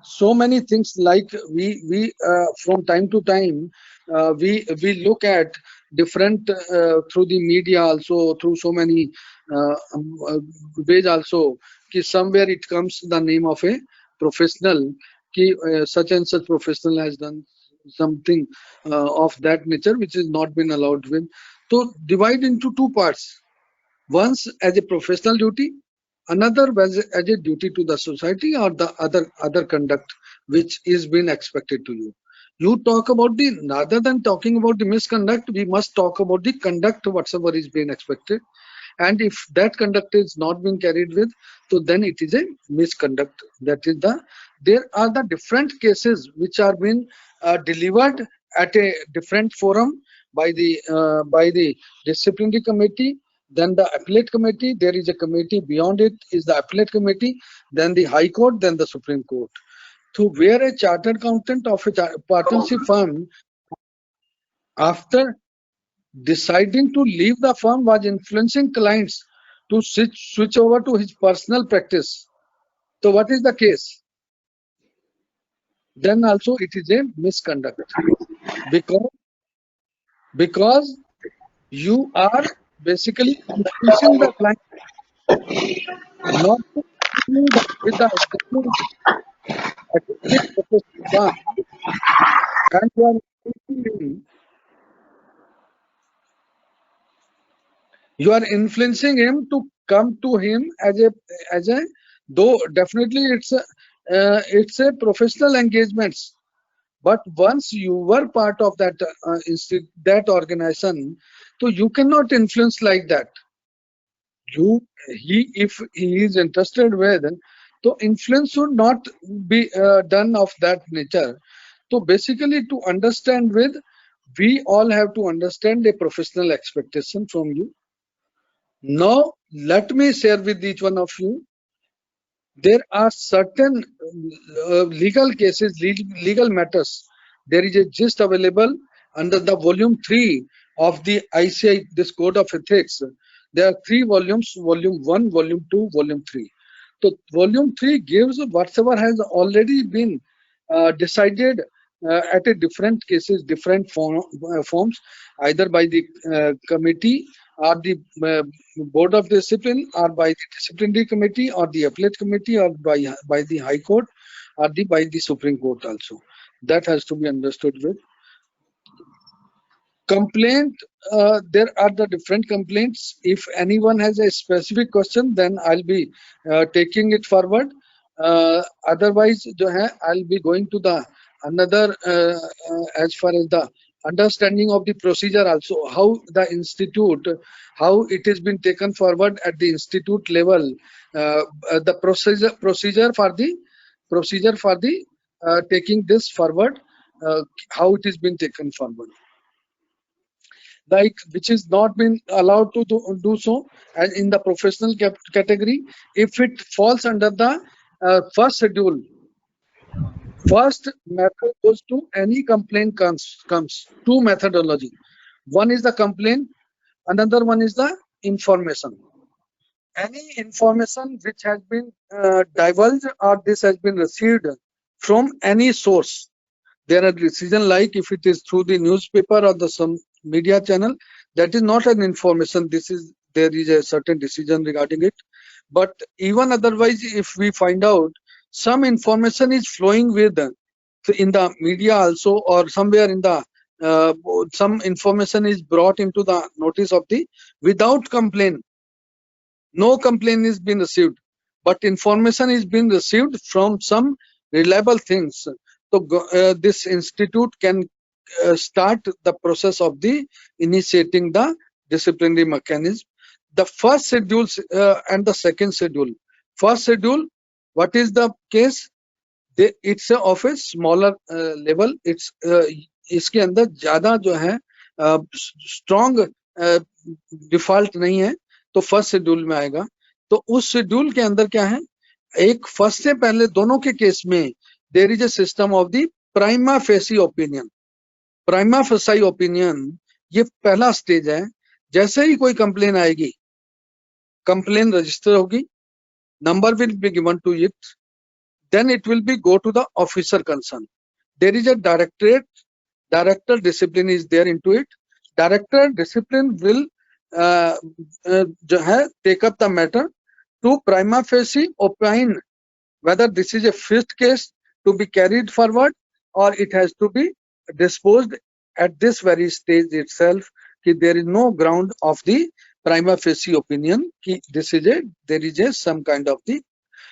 so many things. Like we from time to time we look at different through the media also, through so many ways also, कि somewhere it comes the name of a professional, कि such and such professional has done something of that nature which is not been allowed with. So divide into two parts. Once as a professional duty, another as a duty to the society, or the other conduct which is being expected to you. You talk about the, rather than talking about the misconduct, we must talk about the conduct whatsoever is being expected. And if that conduct is not being carried with, so then it is a misconduct. That is there are the different cases which are being delivered at a different forum by the disciplinary committee, then the appellate committee. There is a committee beyond it is the appellate committee, then the High Court, then the Supreme Court. So where a chartered accountant of a partnership firm, after deciding to leave the firm, was influencing clients to switch over to his personal practice. So what is the case? Then also it is a misconduct, because you are basically influencing the client not to continue with the existing firm, and you are influencing him to come to him as a though definitely it's a professional engagements, but once you were part of that that organization, so you cannot influence like that. If he is interested with, so influence should not be done of that nature. So basically, to understand with, we all have to understand a professional expectation from you. Now, let me share with each one of you. There are certain legal cases, legal matters. There is a gist available under the volume 3 of the ICI, this Code of Ethics. There are 3 volumes, volume 1, volume 2, volume 3. So volume 3 gives whatever has already been decided at a different cases, different forms, either by the committee or the board of discipline, or by the disciplinary committee, or the appellate committee, or by the High Court, or by the Supreme Court also. That has to be understood with. Complaint, there are the different complaints. If anyone has a specific question, then I'll be taking it forward. Otherwise, I'll be going to the another as far as the understanding of the procedure also, how the institute, how it has been taken forward at the institute level, the procedure for the taking this forward, how it has been taken forward, like which is not been allowed to do so as in the professional category. If it falls under the first schedule, first method goes to any complaint comes two methodology. One is the complaint, another one is the information. Any information which has been divulged or this has been received from any source, there are decision like if it is through the newspaper or the some media channel, that is not an information. There is a certain decision regarding it. But even otherwise, if we find out some information is flowing with in the media also, or somewhere in the some information is brought into the notice of the without complaint, no complaint is being received, but information is being received from some reliable things. So this institute can start the process of the initiating the disciplinary mechanism. The first schedule and the second schedule. First schedule, what is the case? It's of a smaller level. It's इसके अंदर ज्यादा जो है strong default नहीं है, तो first schedule में आएगा. तो उस शेड्यूल के अंदर क्या है, एक फर्स्ट से पहले दोनों के केस में there is a system of the prima facie opinion. Prima facie opinion ये पहला स्टेज है. जैसे ही कोई कंप्लेन आएगी, कंप्लेन रजिस्टर होगी, number will be given to it, then it will be go to the officer concerned. There is a director discipline is there into it. Director discipline will जो है take up the matter to prima facie opine whether this is a fifth case to be carried forward or it has to be disposed at this very stage itself, कि there is no ground of the prima facie opinion ki there is a some kind of the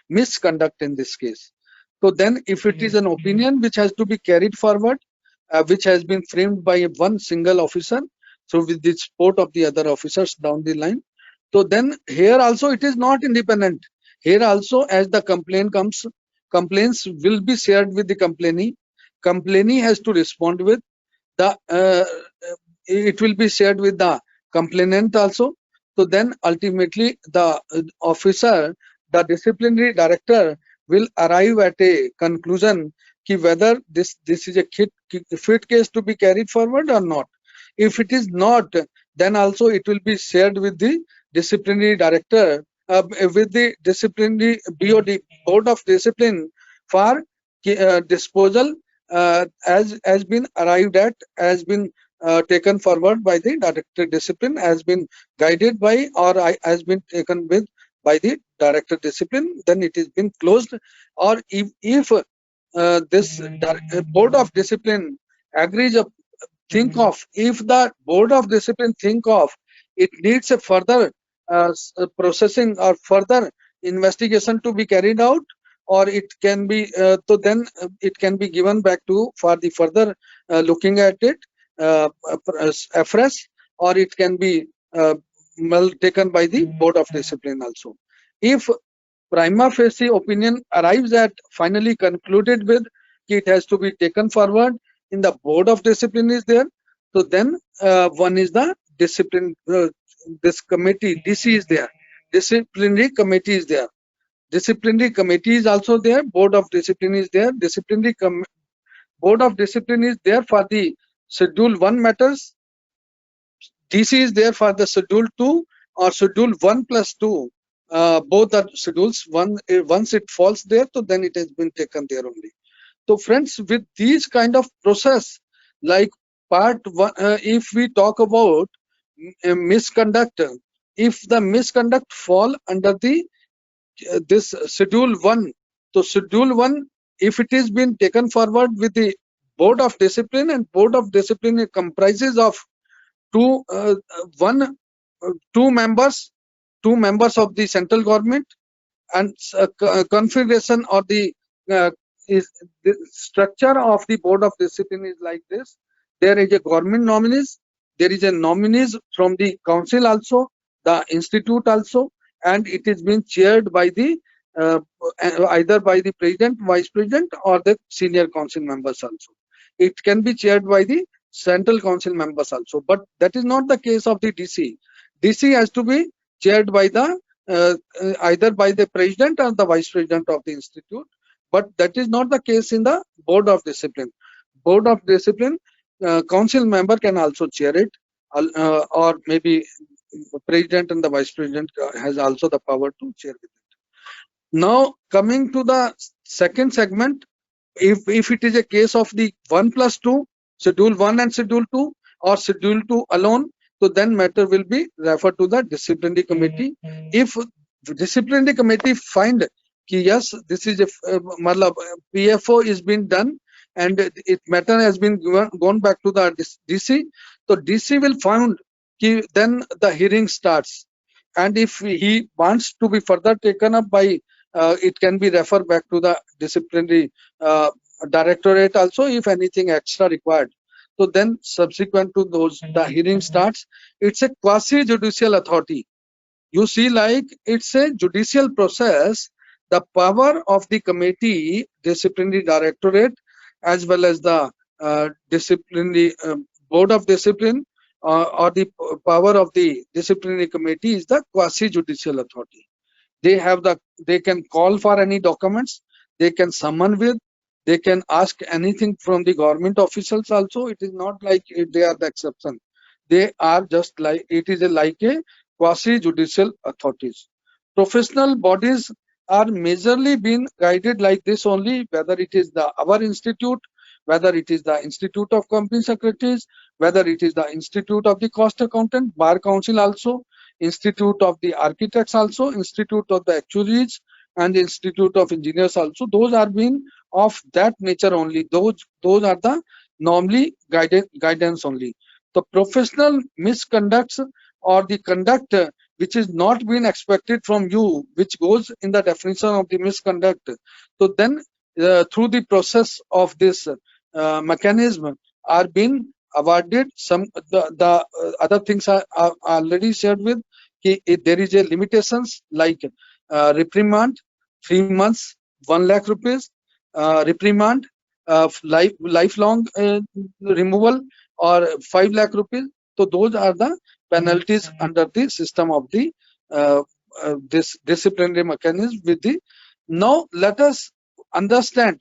misconduct in this case. So then if it is an opinion which has to be carried forward, which has been framed by one single officer, so with the support of the other officers down the line, so then here also it is not independent. Here also, as the complaint comes, complaints will be shared with the complainee. Complainee has to respond with the it will be shared with the complainant also. So then ultimately the officer, the disciplinary director, will arrive at a conclusion ki whether this is a fit case to be carried forward or not. If it is not, then also it will be shared with the disciplinary director, with the disciplinary BOD, Board of Discipline, for disposal, as been arrived at, has been taken forward by the director discipline, has been guided by, or has been taken with by the director discipline, then it has been closed. Or if this Board of Discipline agrees of think of, if the Board of Discipline think of it needs a further processing or further investigation to be carried out, or it can be so then it can be given back to for the further looking at it afresh, or it can be well taken by the Board of Discipline also. If prima facie opinion arrives at finally concluded with it has to be taken forward in the Board of Discipline is there, so then one is the discipline, this committee, DC is there, disciplinary committee is there, disciplinary committee is also there, Board of Discipline is there, Board of Discipline is there for the Schedule 1 matters, DC is there for the Schedule 2 or Schedule 1+2, both are schedules. Once it falls there, so then it has been taken there only. So friends, with these kind of process, like part one, if we talk about misconduct, if the misconduct fall under the this Schedule 1, so Schedule 1, if it is been taken forward with the Board of Discipline, and Board of Discipline comprises of two members of the central government, and configuration or the structure of the Board of Discipline is like this. There is a government nominees, there is a nominees from the council also, the institute also, and it is being chaired by the either by the president, vice president, or the senior council members also. It can be chaired by the central council members also, but that is not the case of the DC. DC has to be chaired by the either by the president or the vice president of the institute, but that is not the case in the Board of Discipline. Board of Discipline council member can also chair it, or maybe the president and the vice president has also the power to chair it. Now coming to the second segment, if it is a case of the 1+2, Schedule 1 and Schedule 2, or Schedule 2 alone, so then matter will be referred to the disciplinary committee. If the disciplinary committee find ki yes, this is a PFO is being done and it matter has been gone back to the DC, so DC will find ki then the hearing starts, and if he wants to be further taken up by it can be referred back to the disciplinary directorate also if anything extra required. So then subsequent to those, the hearing starts. It's a quasi-judicial authority. You see, like it's a judicial process. The power of the committee, disciplinary directorate, as well as the disciplinary Board of Discipline, or the power of the disciplinary committee is the quasi-judicial authority. They can call for any documents, they can summon with, they can ask anything from the government officials also. It is not like they are the exception. They are just like, it is like a quasi-judicial authorities. Professional bodies are majorly being guided like this only, whether it is our institute, whether it is the Institute of Company Secretaries, whether it is the Institute of the Cost Accountant, Bar Council also, Institute of the Architects also, Institute of the Actuaries, and Institute of Engineers also. Those are being of that nature only. Those are the normally guidance only. The professional misconducts or the conduct which is not been expected from you, which goes in the definition of the misconduct. So then through the process of this mechanism are being awarded some the other things are already shared with. There is a limitations like reprimand 3 months, 1 lakh rupees, reprimand, lifelong removal, or 5 lakh rupees. So those are the penalties under the system of the this disciplinary mechanism with the. Now let us understand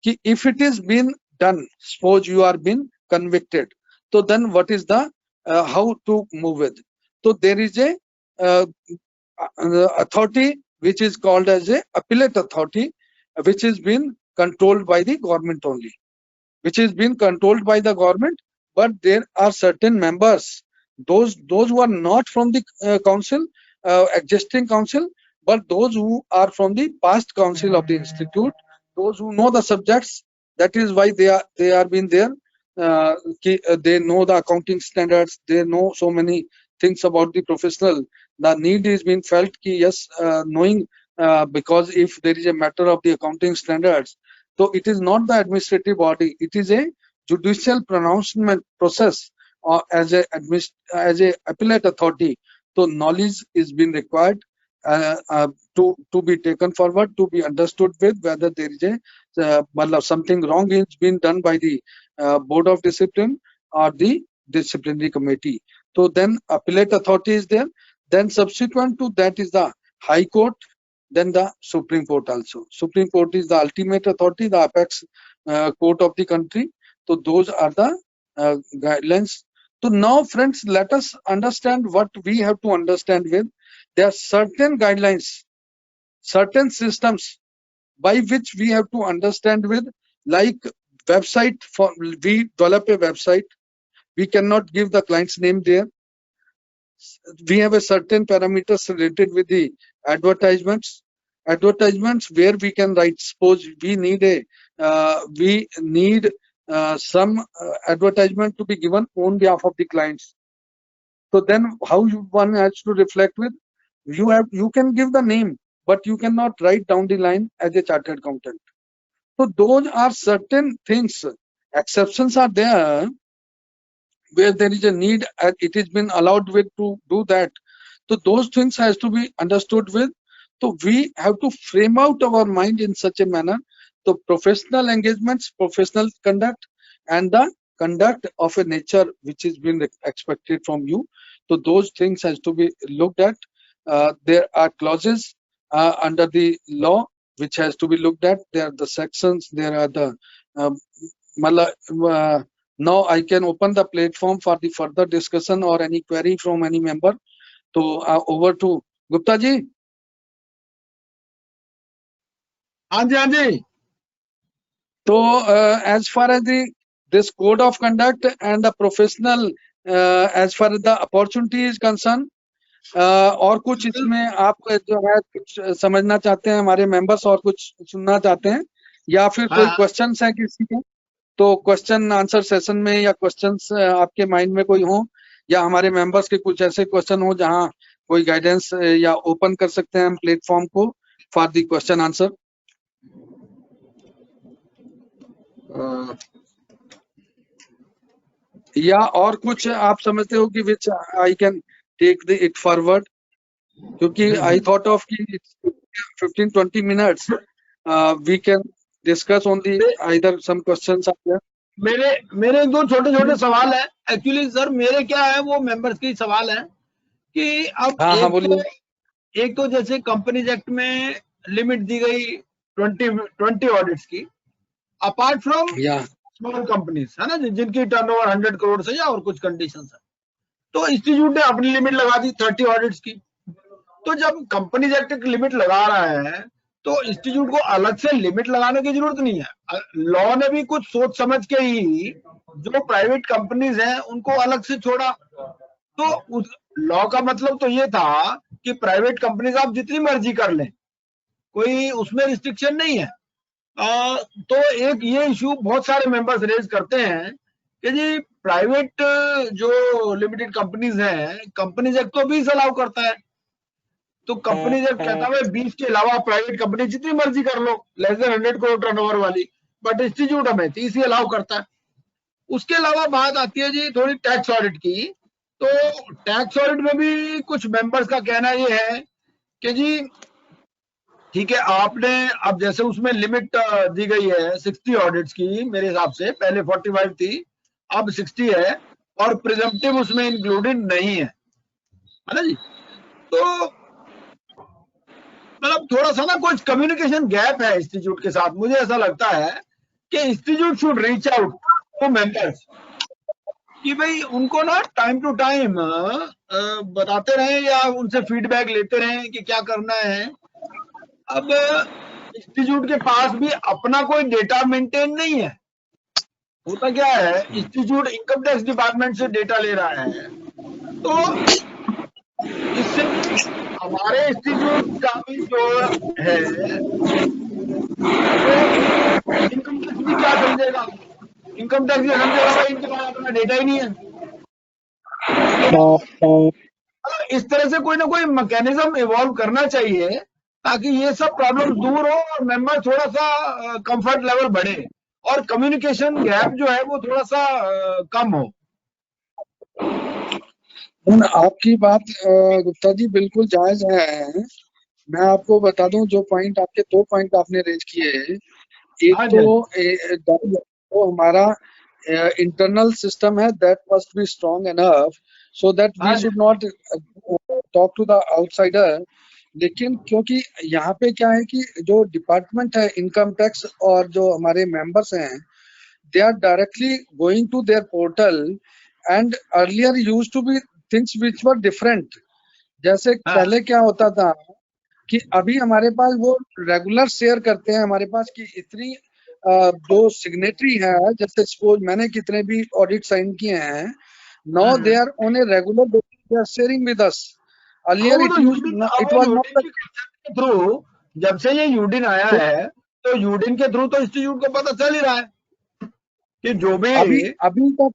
कि if it is been done, suppose you are been convicted, so then what is the how to move it? So there is a authority which is called as a appellate authority, which is been controlled by the government only, which is been controlled by the government, but there are certain members, those who are not from the council, existing council, but those who are from the past council of the institute, those who know the subjects. That is why they are been there. They know the accounting standards, they know so many things about the professional. The need is being felt ki yes, knowing because if there is a matter of the accounting standards, so it is not the administrative body, it is a judicial pronouncement process as a appellate authority. So knowledge is being required to be taken forward, to be understood with whether there is a something wrong is being done by the board of discipline or the disciplinary committee. So then appellate authority is there. Then subsequent to that is the High Court, then the Supreme Court also. Supreme Court is the ultimate authority, the apex court of the country. So those are the guidelines. So now friends, let us understand what we have to understand with. There are certain guidelines, certain systems by which we have to understand with, like website. For we develop a website, we cannot give the client's name there. We have a certain parameters related with the advertisements where we can write. Suppose we need some advertisement to be given on behalf of the clients. So then how one has to reflect with, you can give the name, but you cannot write down the line as a chartered accountant. So those are certain things. Exceptions are there where there is a need and it has been allowed with to do that. So those things has to be understood with. So we have to frame out our mind in such a manner. So professional engagements, professional conduct, and the conduct of a nature which is being expected from you. So those things has to be looked at. There are clauses under the law which has to be looked at. There are the sections. There are the now I can open the platform for the further discussion or any query from any member. So over to Gupta ji. हाँ जी So as far as this code of conduct and the professional as far as the opportunity is concerned, और कुछ इसमें आप जो है कुछ समझना चाहते हैं, हमारे मेंबर्स और कुछ सुनना चाहते हैं, या फिर कोई क्वेश्चंस है किसी के, तो क्वेश्चन आंसर सेशन में या क्वेश्चंस आपके माइंड में कोई हो, या हमारे मेंबर्स के कुछ ऐसे क्वेश्चन हो जहां कोई गाइडेंस या ओपन कर सकते हैं हम प्लेटफॉर्म को फॉर द क्वेश्चन आंसर. या और कुछ आप समझते हो कि which I can take it forward, क्योंकि आई थॉट ऑफ कि 15-20 minutes we can discuss on the either some questions are there. मेरे दो छोटे सवाल है एक्चुअली सर. मेरे क्या है वो मेंबर्स के सवाल है कि अब एक तो जैसे कंपनीज एक्ट में लिमिट दी गई 20 ऑडिट्स की, अपार्ट फ्रॉम स्मॉल कंपनीज है ना, जिनकी टर्नओवर 100 करोड़ से या और कुछ कंडीशंस है, तो इंस्टीट्यूट ने अपनी लिमिट लगा दी 30 ऑडिट्स की. तो जब कंपनीज एक्ट की लिमिट लगा रहा है तो इंस्टीट्यूट को अलग से लिमिट लगाने की जरूरत नहीं है. लॉ ने भी कुछ सोच समझ के ही जो प्राइवेट कंपनीज हैं उनको अलग से छोड़ा. तो उस लॉ का मतलब तो ये था कि प्राइवेट कंपनीज आप जितनी मर्जी कर लें, कोई उसमें रिस्ट्रिक्शन नहीं है. तो एक ये इश्यू बहुत सारे मेंबर्स रेज करते हैं कि जी प्राइवेट जो लिमिटेड कंपनीज हैं, कंपनीज एक्ट तो 20 अलाउ करता है, तो कंपनीज एक्ट कहता है 20 के अलावा प्राइवेट कंपनी जितनी मर्जी कर लो, लेस देन 100 करोड़ टर्नओवर वाली, बट इंस्टीट्यूट हमें 30 ही अलाउ करता है। उसके अलावा बात आती है जी थोड़ी टैक्स ऑडिट की। तो टैक्स ऑडिट में भी कुछ मेंबर्स का कहना ये है कि जी ठीक है, आपने अब जैसे उसमें लिमिट दी गई है 60 ऑडिट्स की, मेरे हिसाब से पहले 45 थी, अब 60 है, और प्रिजम्पटिव उसमें इंक्लूडेड नहीं है ना जी। तो मतलब थोड़ा सा ना कुछ कम्युनिकेशन गैप है इंस्टीट्यूट के साथ। मुझे ऐसा लगता है कि institute should reach out to members, कि भाई उनको ना टाइम टू टाइम बताते रहें या उनसे फीडबैक लेते रहें कि क्या करना है। अब इंस्टीट्यूट के पास भी अपना कोई डेटा मेंटेन नहीं है। होता क्या है, इंस्टीट्यूट इनकम टैक्स डिपार्टमेंट से डेटा ले रहा है, तो इससे हमारे इंस्टीट्यूट का भी जो है वो इनकम टैक्स भी क्या समझेगा, इनकम टैक्स ये समझेगा भाई इनके पास अपना डेटा ही नहीं है। इस तरह से कोई ना कोई मैकेनिज्म इवॉल्व करना चाहिए ताकि ये सब प्रॉब्लम दूर हो और मेंबर थोड़ा सा कंफर्ट लेवल बढ़े और कम्युनिकेशन गैप जो है वो थोड़ा सा कम हो। आपकी बात गुप्ता जी बिल्कुल जायज है। मैं आपको बता दूं, जो पॉइंट आपके 2 पॉइंट आपने रेज किए, एक तो हमारा इंटरनल सिस्टम है, that must be strong enough so that we should not talk to the outsider. लेकिन क्योंकि यहाँ पे क्या है कि जो डिपार्टमेंट है इनकम टैक्स और जो हमारे मेंबर्स हैं, they are directly going to their portal, and earlier used to be things which were different। जैसे पहले क्या होता था कि अभी हमारे पास वो रेगुलर शेयर करते हैं हमारे पास कि इतनी जो सिग्नेटरी है, जैसे सपोज मैंने कितने भी ऑडिट साइन किए हैं, now they are on a regular basis, they are sharing with us. Earlier it was not के थ्रू, जब से ये यूडिन आया है तो यूडिन के थ्रू तो इंस्टीट्यूट को पता चल ही रहा है कि जो भी अभी तक,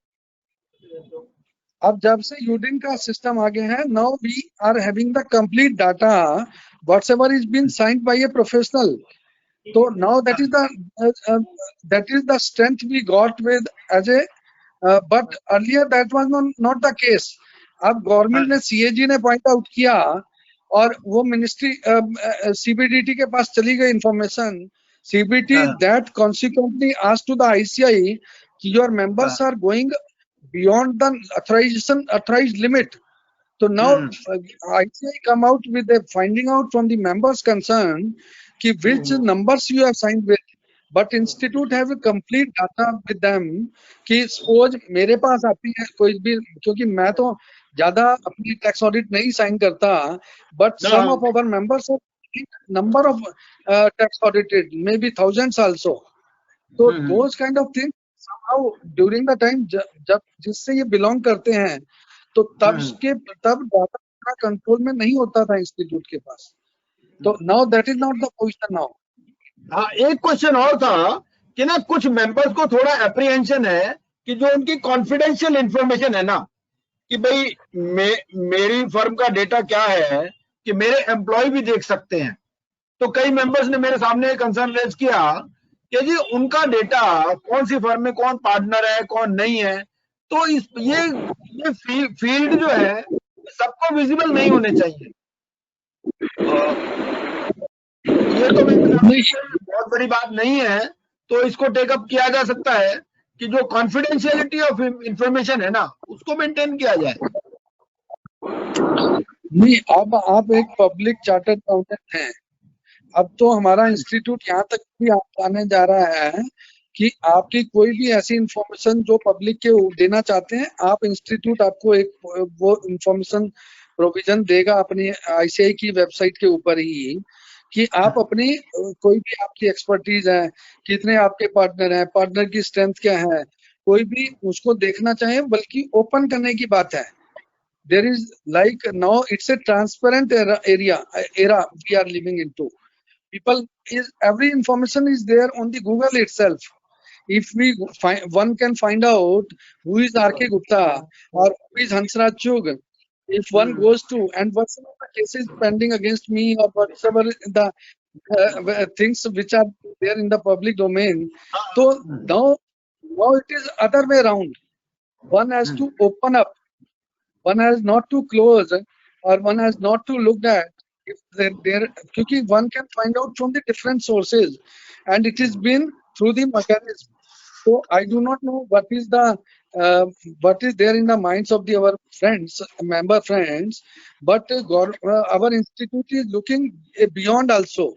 अब जब से यूडिन का सिस्टम आ गया है, now we are having the complete data whatever is been signed by a professional. तो now that is the strength we got with age a, but earlier that was not the case. अब government ने, CAG ने point out किया और वो ministry CBDT के पास चली गई information, CBT that consequently asked to the ICI कि your members are going beyond the authorized limit. So now ICI come out with a finding out from the members concerned कि which numbers you have signed with, but institute have a complete data with them कि suppose मेरे पास आती है कोई भी, क्योंकि मैं तो ज्यादा अपनी टैक्स ऑडिट नहीं साइन करता, but some of our members have number of tax audited, maybe thousands also. So those kind of things during the time जब जिससे ये बिलोंग करते हैं, तो तब डाटा कंट्रोल में नहीं होता था इंस्टीट्यूट के पास। तो now that is not the position now. हाँ, एक क्वेश्चन और था कि ना कुछ मेंबर्स को थोड़ा एप्रीहेंशन है कि जो उनकी कॉन्फिडेंशियल इंफॉर्मेशन है ना, कि भाई मेरी फर्म का डेटा क्या है कि मेरे एम्प्लॉय भी देख सकते हैं। तो कई मेंबर्स ने मेरे सामने कंसर्न रेज किया कि जी उनका डेटा कौन सी फर्म में कौन पार्टनर है कौन नहीं है, तो ये फील्ड जो है सबको विजिबल नहीं होने चाहिए। ये तो बहुत बड़ी बात नहीं है, तो इसको टेकअप किया जा सकता है कि जो कॉन्फिडेंशियलिटी ऑफ इंफॉर्मेशन है ना उसको मेंटेन किया जाए। नहीं, अब आप एक पब्लिक चार्टर्ड अकाउंटेंट हैं, अब तो हमारा इंस्टीट्यूट यहाँ तक भी आने जा रहा है कि आपकी कोई भी ऐसी इंफॉर्मेशन जो पब्लिक के देना चाहते हैं, आप इंस्टीट्यूट आपको एक वो इंफॉर्मेशन प्रोविजन देगा अपनी आईसीआई की वेबसाइट के ऊपर ही कि आप अपनी कोई भी आपकी एक्सपर्टीज है, कितने आपके पार्टनर हैं, पार्टनर की स्ट्रेंथ क्या है, कोई भी उसको देखना चाहे, बल्कि ओपन करने की बात है। There is like now it's a transparent era we are living into. People is every information is there on the Google itself. if we one can find out who is R.K. Gupta or who is Hansraj Chugh, if one goes to, and whatever the cases pending against me or whatever the things which are there in the public domain, so now it is other way around. One has to open up. One has not to close, or one has not to look at if there, because one can find out from the different sources, and it has been through the mechanism. So I do not know what is there in the minds of our friends, member friends, but our institute is looking beyond also.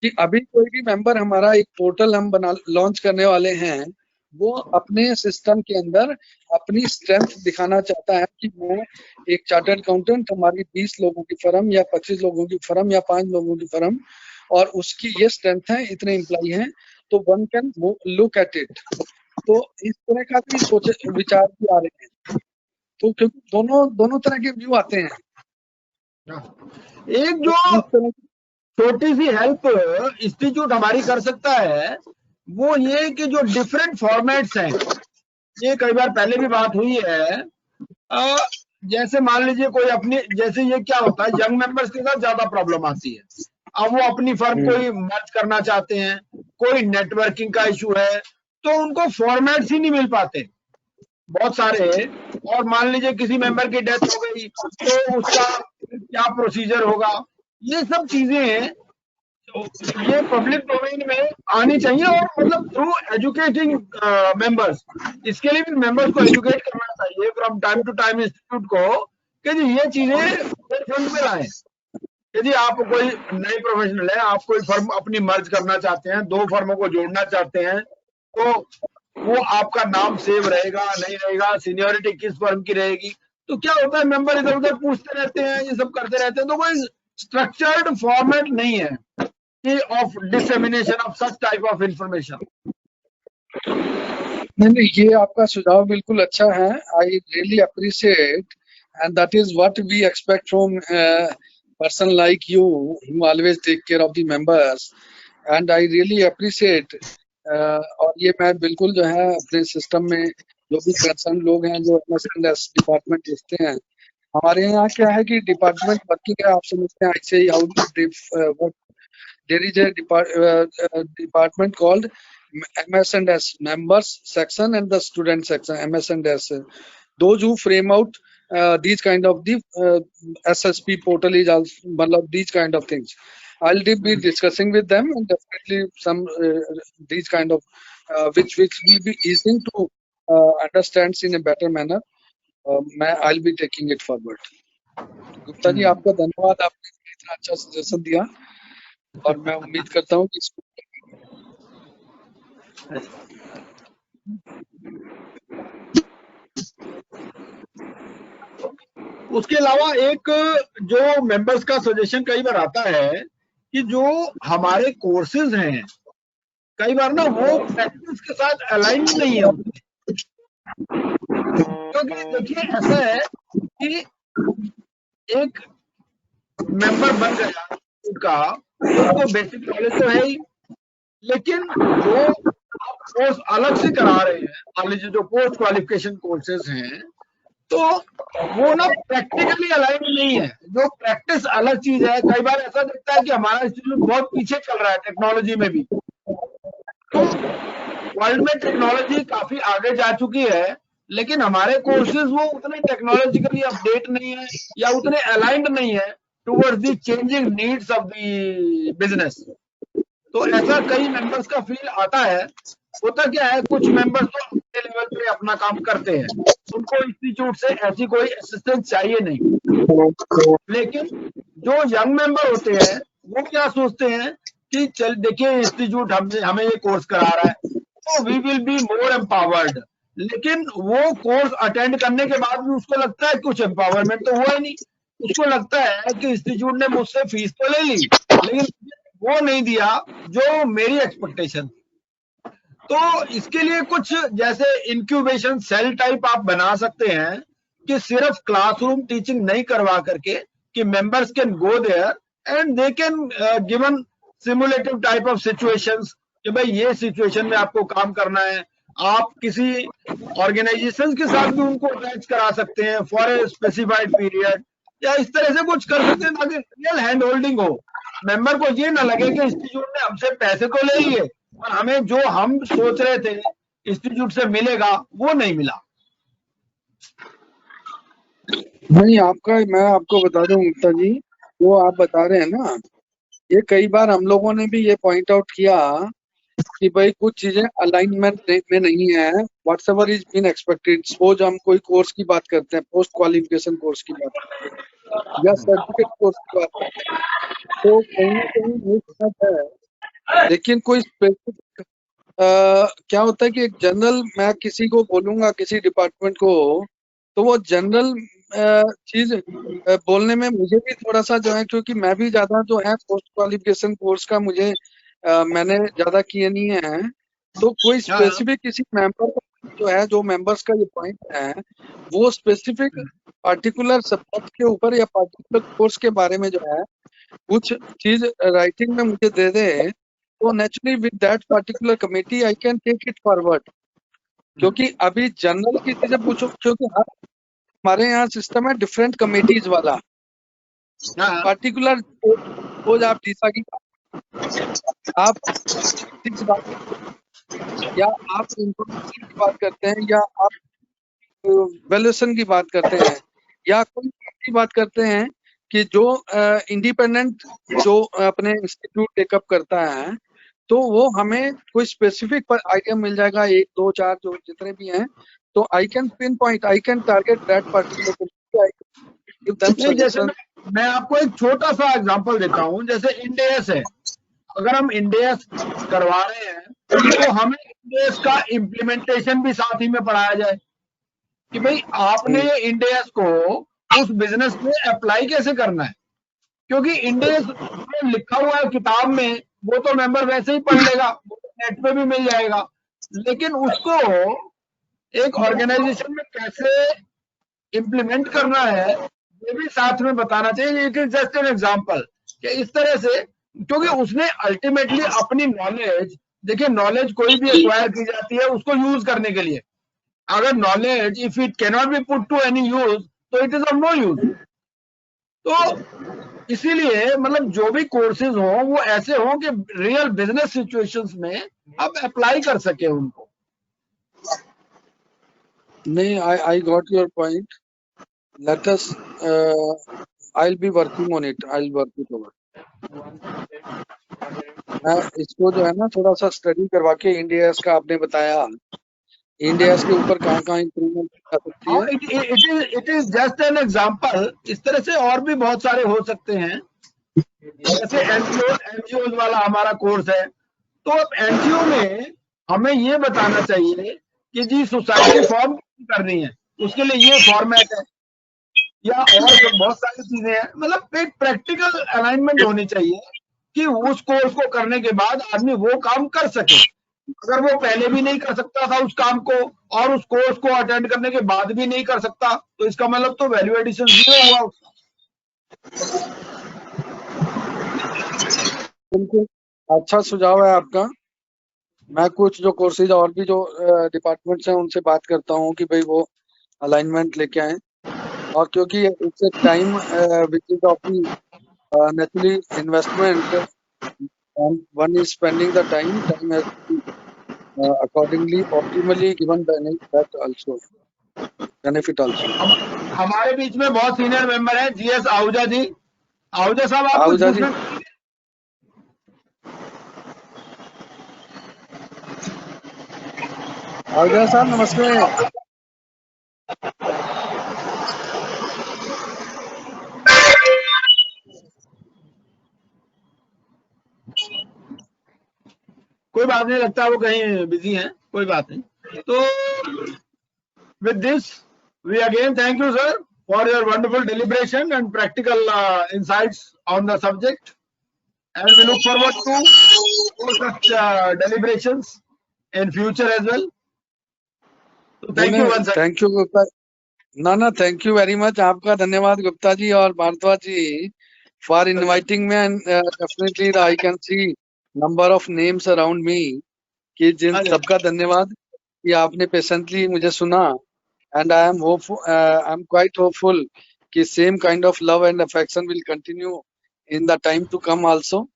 कि अभी कोई भी member हमारा एक portal हम launch करने वाले हैं, वो अपने सिस्टम के अंदर अपनी स्ट्रेंथ दिखाना चाहता है कि मैं एक चार्टर्ड अकाउंटेंट, हमारी 20 लोगों की फर्म या 25 लोगों की फर्म या 5 लोगों की फर्म, और उसकी ये स्ट्रेंथ है, इतने एम्प्लॉय हैं, तो one can look at it. तो इस तरह का भी सोच विचार भी आ रहे हैं, तो क्योंकि दोनों तरह के व्यू आते हैं. एक जो छोटी सी हेल्प इंस्टीट्यूट हमारी कर सकता है वो ये कि जो डिफरेंट फॉर्मेट्स हैं, ये कई बार पहले भी बात हुई है, जैसे मान लीजिए कोई अपनी, जैसे ये क्या होता है, यंग मेंबर्स के साथ ज्यादा प्रॉब्लम आती है. अब वो अपनी फर्म कोई मर्ज करना चाहते हैं, कोई नेटवर्किंग का इशू है, तो उनको फॉर्मेट्स ही नहीं मिल पाते बहुत सारे. और मान लीजिए किसी मेंबर की डेथ हो गई तो उसका क्या प्रोसीजर होगा, ये सब चीजें ये पब्लिक डोमेन में आनी चाहिए. और मतलब थ्रू एजुकेटिंग मेंबर्स, इसके लिए भी मेंबर्स को एजुकेट करना चाहिए from time to time institute को, कि जी ये चीजें फ्रंट में लाएं. यदि आप कोई नए प्रोफेशनल है, आप कोई फर्म अपनी मर्ज करना चाहते हैं, 2 फर्मों को जोड़ना चाहते हैं, तो वो आपका नाम सेव रहेगा नहीं रहेगा, सीनियरिटी किस फर्म की रहेगी, तो क्या होता है मेंबर इधर उधर पूछते रहते हैं, ये सब करते रहते हैं. तो कोई स्ट्रक्चर्ड फॉर्मेट नहीं है of dissemination of such type of information. नहीं, ये आपका सुझाव बिल्कुल अच्छा है. I really appreciate, and that is what we expect from person like you who always take care of the members, and I really appreciate. और ये मैं बिल्कुल जो है अपने सिस्टम में जो भी कंसर्न लोग हैं, जो एमएसएनएस डिपार्टमेंट देखते हैं, हमारे यहाँ क्या है कि डिपार्टमेंट वर्किंग है, आप समझते हैं ऐसे ही how there is a department called MS&S, members section, and the student section, MS&S. Those who frame out these kind of the SSP portal is also these kind of things. I'll be discussing with them, and definitely some these kind of which will be easy to understand in a better manner. I'll be taking it forward. Gupta ji, आपका धन्यवाद, आपने इतना अच्छा suggestion दिया, और मैं उम्मीद करता हूँ कि उसके अलावा एक जो मेंबर्स का सजेशन कई बार आता है कि जो हमारे कोर्सेज हैं कई बार ना वो प्रैक्टिस के साथ अलाइन नहीं होते. क्योंकि देखिए ऐसा है कि एक मेंबर बन गया का, उसको बेसिक नॉलेज तो है ही, लेकिन जो आप कोर्स अलग से करा रहे हैं, मान लीजिए जो पोस्ट क्वालिफिकेशन कोर्सेज हैं, तो वो ना प्रैक्टिकली अलाइन नहीं है. जो प्रैक्टिस अलग चीज है. कई बार ऐसा दिखता है कि हमारा इंस्टीट्यूट बहुत पीछे चल रहा है टेक्नोलॉजी में भी. तो वर्ल्ड में टेक्नोलॉजी काफी आगे जा चुकी है, लेकिन हमारे कोर्सेज वो उतने टेक्नोलॉजिकली अपडेट नहीं है या उतने अलाइंड नहीं है towards the changing needs of the business. तो ऐसा कई मेंबर्स का फील आता है. होता क्या है, कुछ मेंबर्स तो अपने लेवल पे अपना काम करते हैं, उनको इंस्टीट्यूट से ऐसी कोई असिस्टेंस चाहिए नहीं. लेकिन जो यंग मेंबर होते हैं वो क्या सोचते हैं कि चल देखिए इंस्टीट्यूट हमें ये कोर्स करा रहा है, तो we will be more empowered. लेकिन वो कोर्स अटेंड करने के बाद भी उसको लगता है कुछ एम्पावरमेंट तो हुआ ही नहीं. उसको लगता है कि इंस्टीट्यूट ने मुझसे फीस तो ले ली, लेकिन वो नहीं दिया जो मेरी एक्सपेक्टेशन थी. तो इसके लिए कुछ जैसे इंक्यूबेशन सेल टाइप आप बना सकते हैं कि सिर्फ क्लासरूम टीचिंग नहीं करवा करके कि members can go there and they can given simulative type of situations कि भाई ये सिचुएशन में आपको काम करना है। आप किसी ऑर्गेनाइजेशन के साथ भी उनको अटैच करा सकते हैं फॉर ए स्पेसिफाइड पीरियड, या इस तरह से कुछ कर सकते हैं ताकि रियल हैंड होल्डिंग हो। मेंबर को ये ना लगे कि इंस्टीट्यूट ने हमसे पैसे तो ले लिए और हमें जो हम सोच रहे थे इंस्टीट्यूट से मिलेगा वो नहीं मिला। नहीं, मैं आपको बता दूं गुप्ता जी, वो आप बता रहे हैं ना, ये कई बार हम लोगों ने भी ये पॉइंट आउट किया कि भाई कुछ चीजें अलाइनमेंट में नहीं है। Whatsoever is been expected. Suppose हम कोई कोर्स की बात करते हैं, पोस्ट क्वालिफिकेशन कोर्स की बात करते हैं या सर्टिफिकेट कोर्स की बात करते हैं, तो कहीं ना कहीं ये सब है। लेकिन कोई स्पेसिफिक क्या होता है कि एक जनरल, मैं किसी को बोलूंगा किसी डिपार्टमेंट को, तो वो जनरल चीज बोलने में मुझे भी थोड़ा सा जो है, क्योंकि मैं भी ज्यादा जो है पोस्ट क्वालिफिकेशन कोर्स का मुझे मैंने ज्यादा किए नहीं है, तो कोई स्पेसिफिक किसी मेंबर का जो है, जो मेंबर्स का ये पॉइंट है, वो स्पेसिफिक पार्टिकुलर सब्जेक्ट के ऊपर या पार्टिकुलर कोर्स के बारे में जो है कुछ चीज राइटिंग में मुझे दे दे, तो naturally with that particular committee I can take it forward. क्योंकि अभी जनरल की चीजें पूछो, क्योंकि हमारे यहाँ सिस्टम है डिफरेंट कमेटीज वाला। पार्टिकुलर सपोज आप डीसा की आप या आप इंफॉर्मेशन की बात करते हैं, या आप वैल्यूएशन की बात करते हैं, या कोई की बात करते हैं कि जो इंडिपेंडेंट जो अपने इंस्टीट्यूट टेकअप करता है, तो वो हमें कोई स्पेसिफिक पर आइटम मिल जाएगा, 1 2 4 जो जितने भी हैं, तो I can pin point, I can target that particular. जैसे मैं आपको एक छोटा सा एग्जांपल देता हूँ, जैसे इंडेस है, अगर हम इंडेस करवा रहे हैं तो हमें इंडेस का इम्प्लीमेंटेशन भी साथ ही में पढ़ाया जाए कि भाई आपने इंडेस को उस बिजनेस में अप्लाई कैसे करना है। क्योंकि इंडेस में लिखा हुआ है किताब में, वो तो मेंबर वैसे ही पढ़ लेगा, वो नेट पे भी मिल जाएगा, लेकिन उसको एक ऑर्गेनाइजेशन में कैसे इम्प्लीमेंट करना है ये भी साथ में बताना चाहिए। It is just an example कि इस तरह से, क्योंकि उसने अल्टीमेटली अपनी नॉलेज, देखिए नॉलेज कोई भी एक्वायर की जाती है उसको यूज करने के लिए। अगर knowledge if it can not be put to any use तो it is of no use. तो इसीलिए मतलब जो भी कोर्सेज हो वो ऐसे हो कि रियल बिजनेस सिचुएशंस में आप अप्लाई कर सके उनको। नहीं, I got your point. Let us I will be working on it, I will work it over. मैं इसको जो है ना थोड़ा सा स्टडी करवा के, इंडियास का आपने बताया, इंडियास के ऊपर कहाँ इंप्रूवमेंट कर सकती है। It is just an example. इस तरह से और भी बहुत सारे हो सकते हैं। जैसे एनजीओ वाला हमारा कोर्स है, तो अब एनजीओ में हमें ये बताना चाहिए कि जी सोसाइटी फॉर्म करनी है, उसके लिए ये फॉर्मेट है, या और बहुत सारी चीजें हैं। मतलब एक प्रैक्टिकल अलाइनमेंट होनी चाहिए कि उस कोर्स को करने के बाद आदमी वो काम कर सके। अगर वो पहले भी नहीं कर सकता था उस काम को और उस कोर्स को अटेंड करने के बाद भी नहीं कर सकता, तो इसका मतलब तो वैल्यू एडिशन 0 हुआ। बिल्कुल अच्छा सुझाव है आपका। मैं कुछ जो कोर्सेज और भी जो डिपार्टमेंट्स हैं उनसे बात करता हूँ कि भाई वो अलाइनमेंट लेके आए, और क्योंकि it's a time which is of naturally investment, one is spending the time has to be accordingly optimally given benefit also। हमारे बीच में बहुत सीनियर मेंबर हैं जीएस आहूजा जी। आहूजा साहब, आप आहूजा जी, आहूजा साहब नमस्ते। कोई बात नहीं, लगता है वो कहीं बिजी हैं, कोई बात नहीं। तो with this we again thank you sir for your wonderful deliberation and practical insights on the subject, and we look forward to all such deliberations in future as well. So thank you once again. Thank you Gupta. ना thank you very much. आपका धन्यवाद गुप्ता जी और Bhardwaj ji for inviting me, and definitely I can see number of names around me कि जिन सबका धन्यवाद कि आपने patiently मुझे सुना, and I am hopeful, I'm quite hopeful कि same kind of love and affection will continue in the time to come also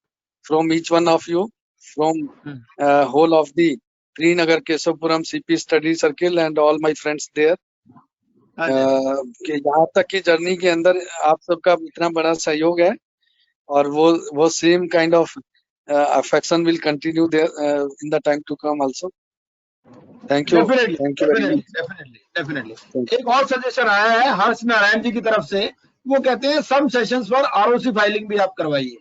from each one of you, from whole of the Trinagar Kesapuram CP study circle and all my friends there. कि यहाँ तक की journey के अंदर आप सबका इतना बड़ा सहयोग है और वो same kind of affection will continue there in the time to come also. Thank you. Thank you very much. Definitely. एक और सजेशन आया है हर्ष नारायण जी की तरफ से, वो कहते हैं सम सेशंस पर आरओसी फाइलिंग भी आप करवाइए।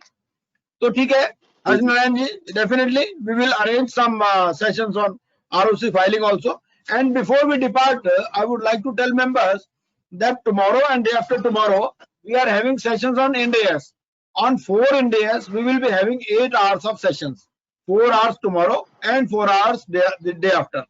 तो ठीक है Harsh Narayan ji, definitely we will arrange some sessions on ROC filing also. And before we depart, I would like to tell members that tomorrow and day after tomorrow we are having sessions on Ind AS. On 4 Ind AS we will be having 8 hours of sessions, 4 hours tomorrow and 4 hours the day after.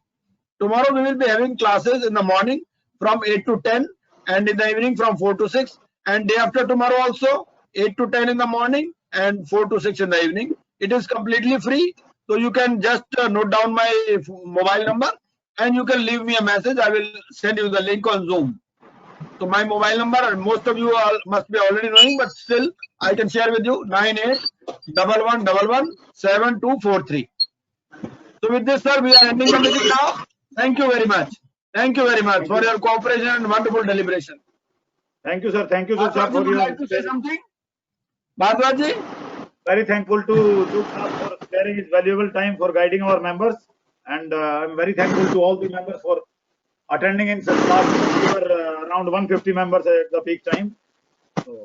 Tomorrow we will be having classes in the morning from 8 to 10 and in the evening from 4 to 6, and day after tomorrow also 8 to 10 in the morning and 4 to 6 in the evening. It is completely free, so you can just note down my mobile number and you can leave me a message. I will send you the link on Zoom. So my mobile number, most of you all must be already knowing, but still I can share with you, 9811117243. So with this, sir, we are ending the meeting now. Thank you very much. Thank you very much for your cooperation and wonderful deliberation. Thank you, sir. Thank you, sir, Bhardwaj, for would you your. like to say something? Bhardwaj ji? Very thankful to Chuk Saab for sparing his valuable time for guiding our members, and I'm very thankful to all the members for attending in such large. We were around 150 members at the peak time. So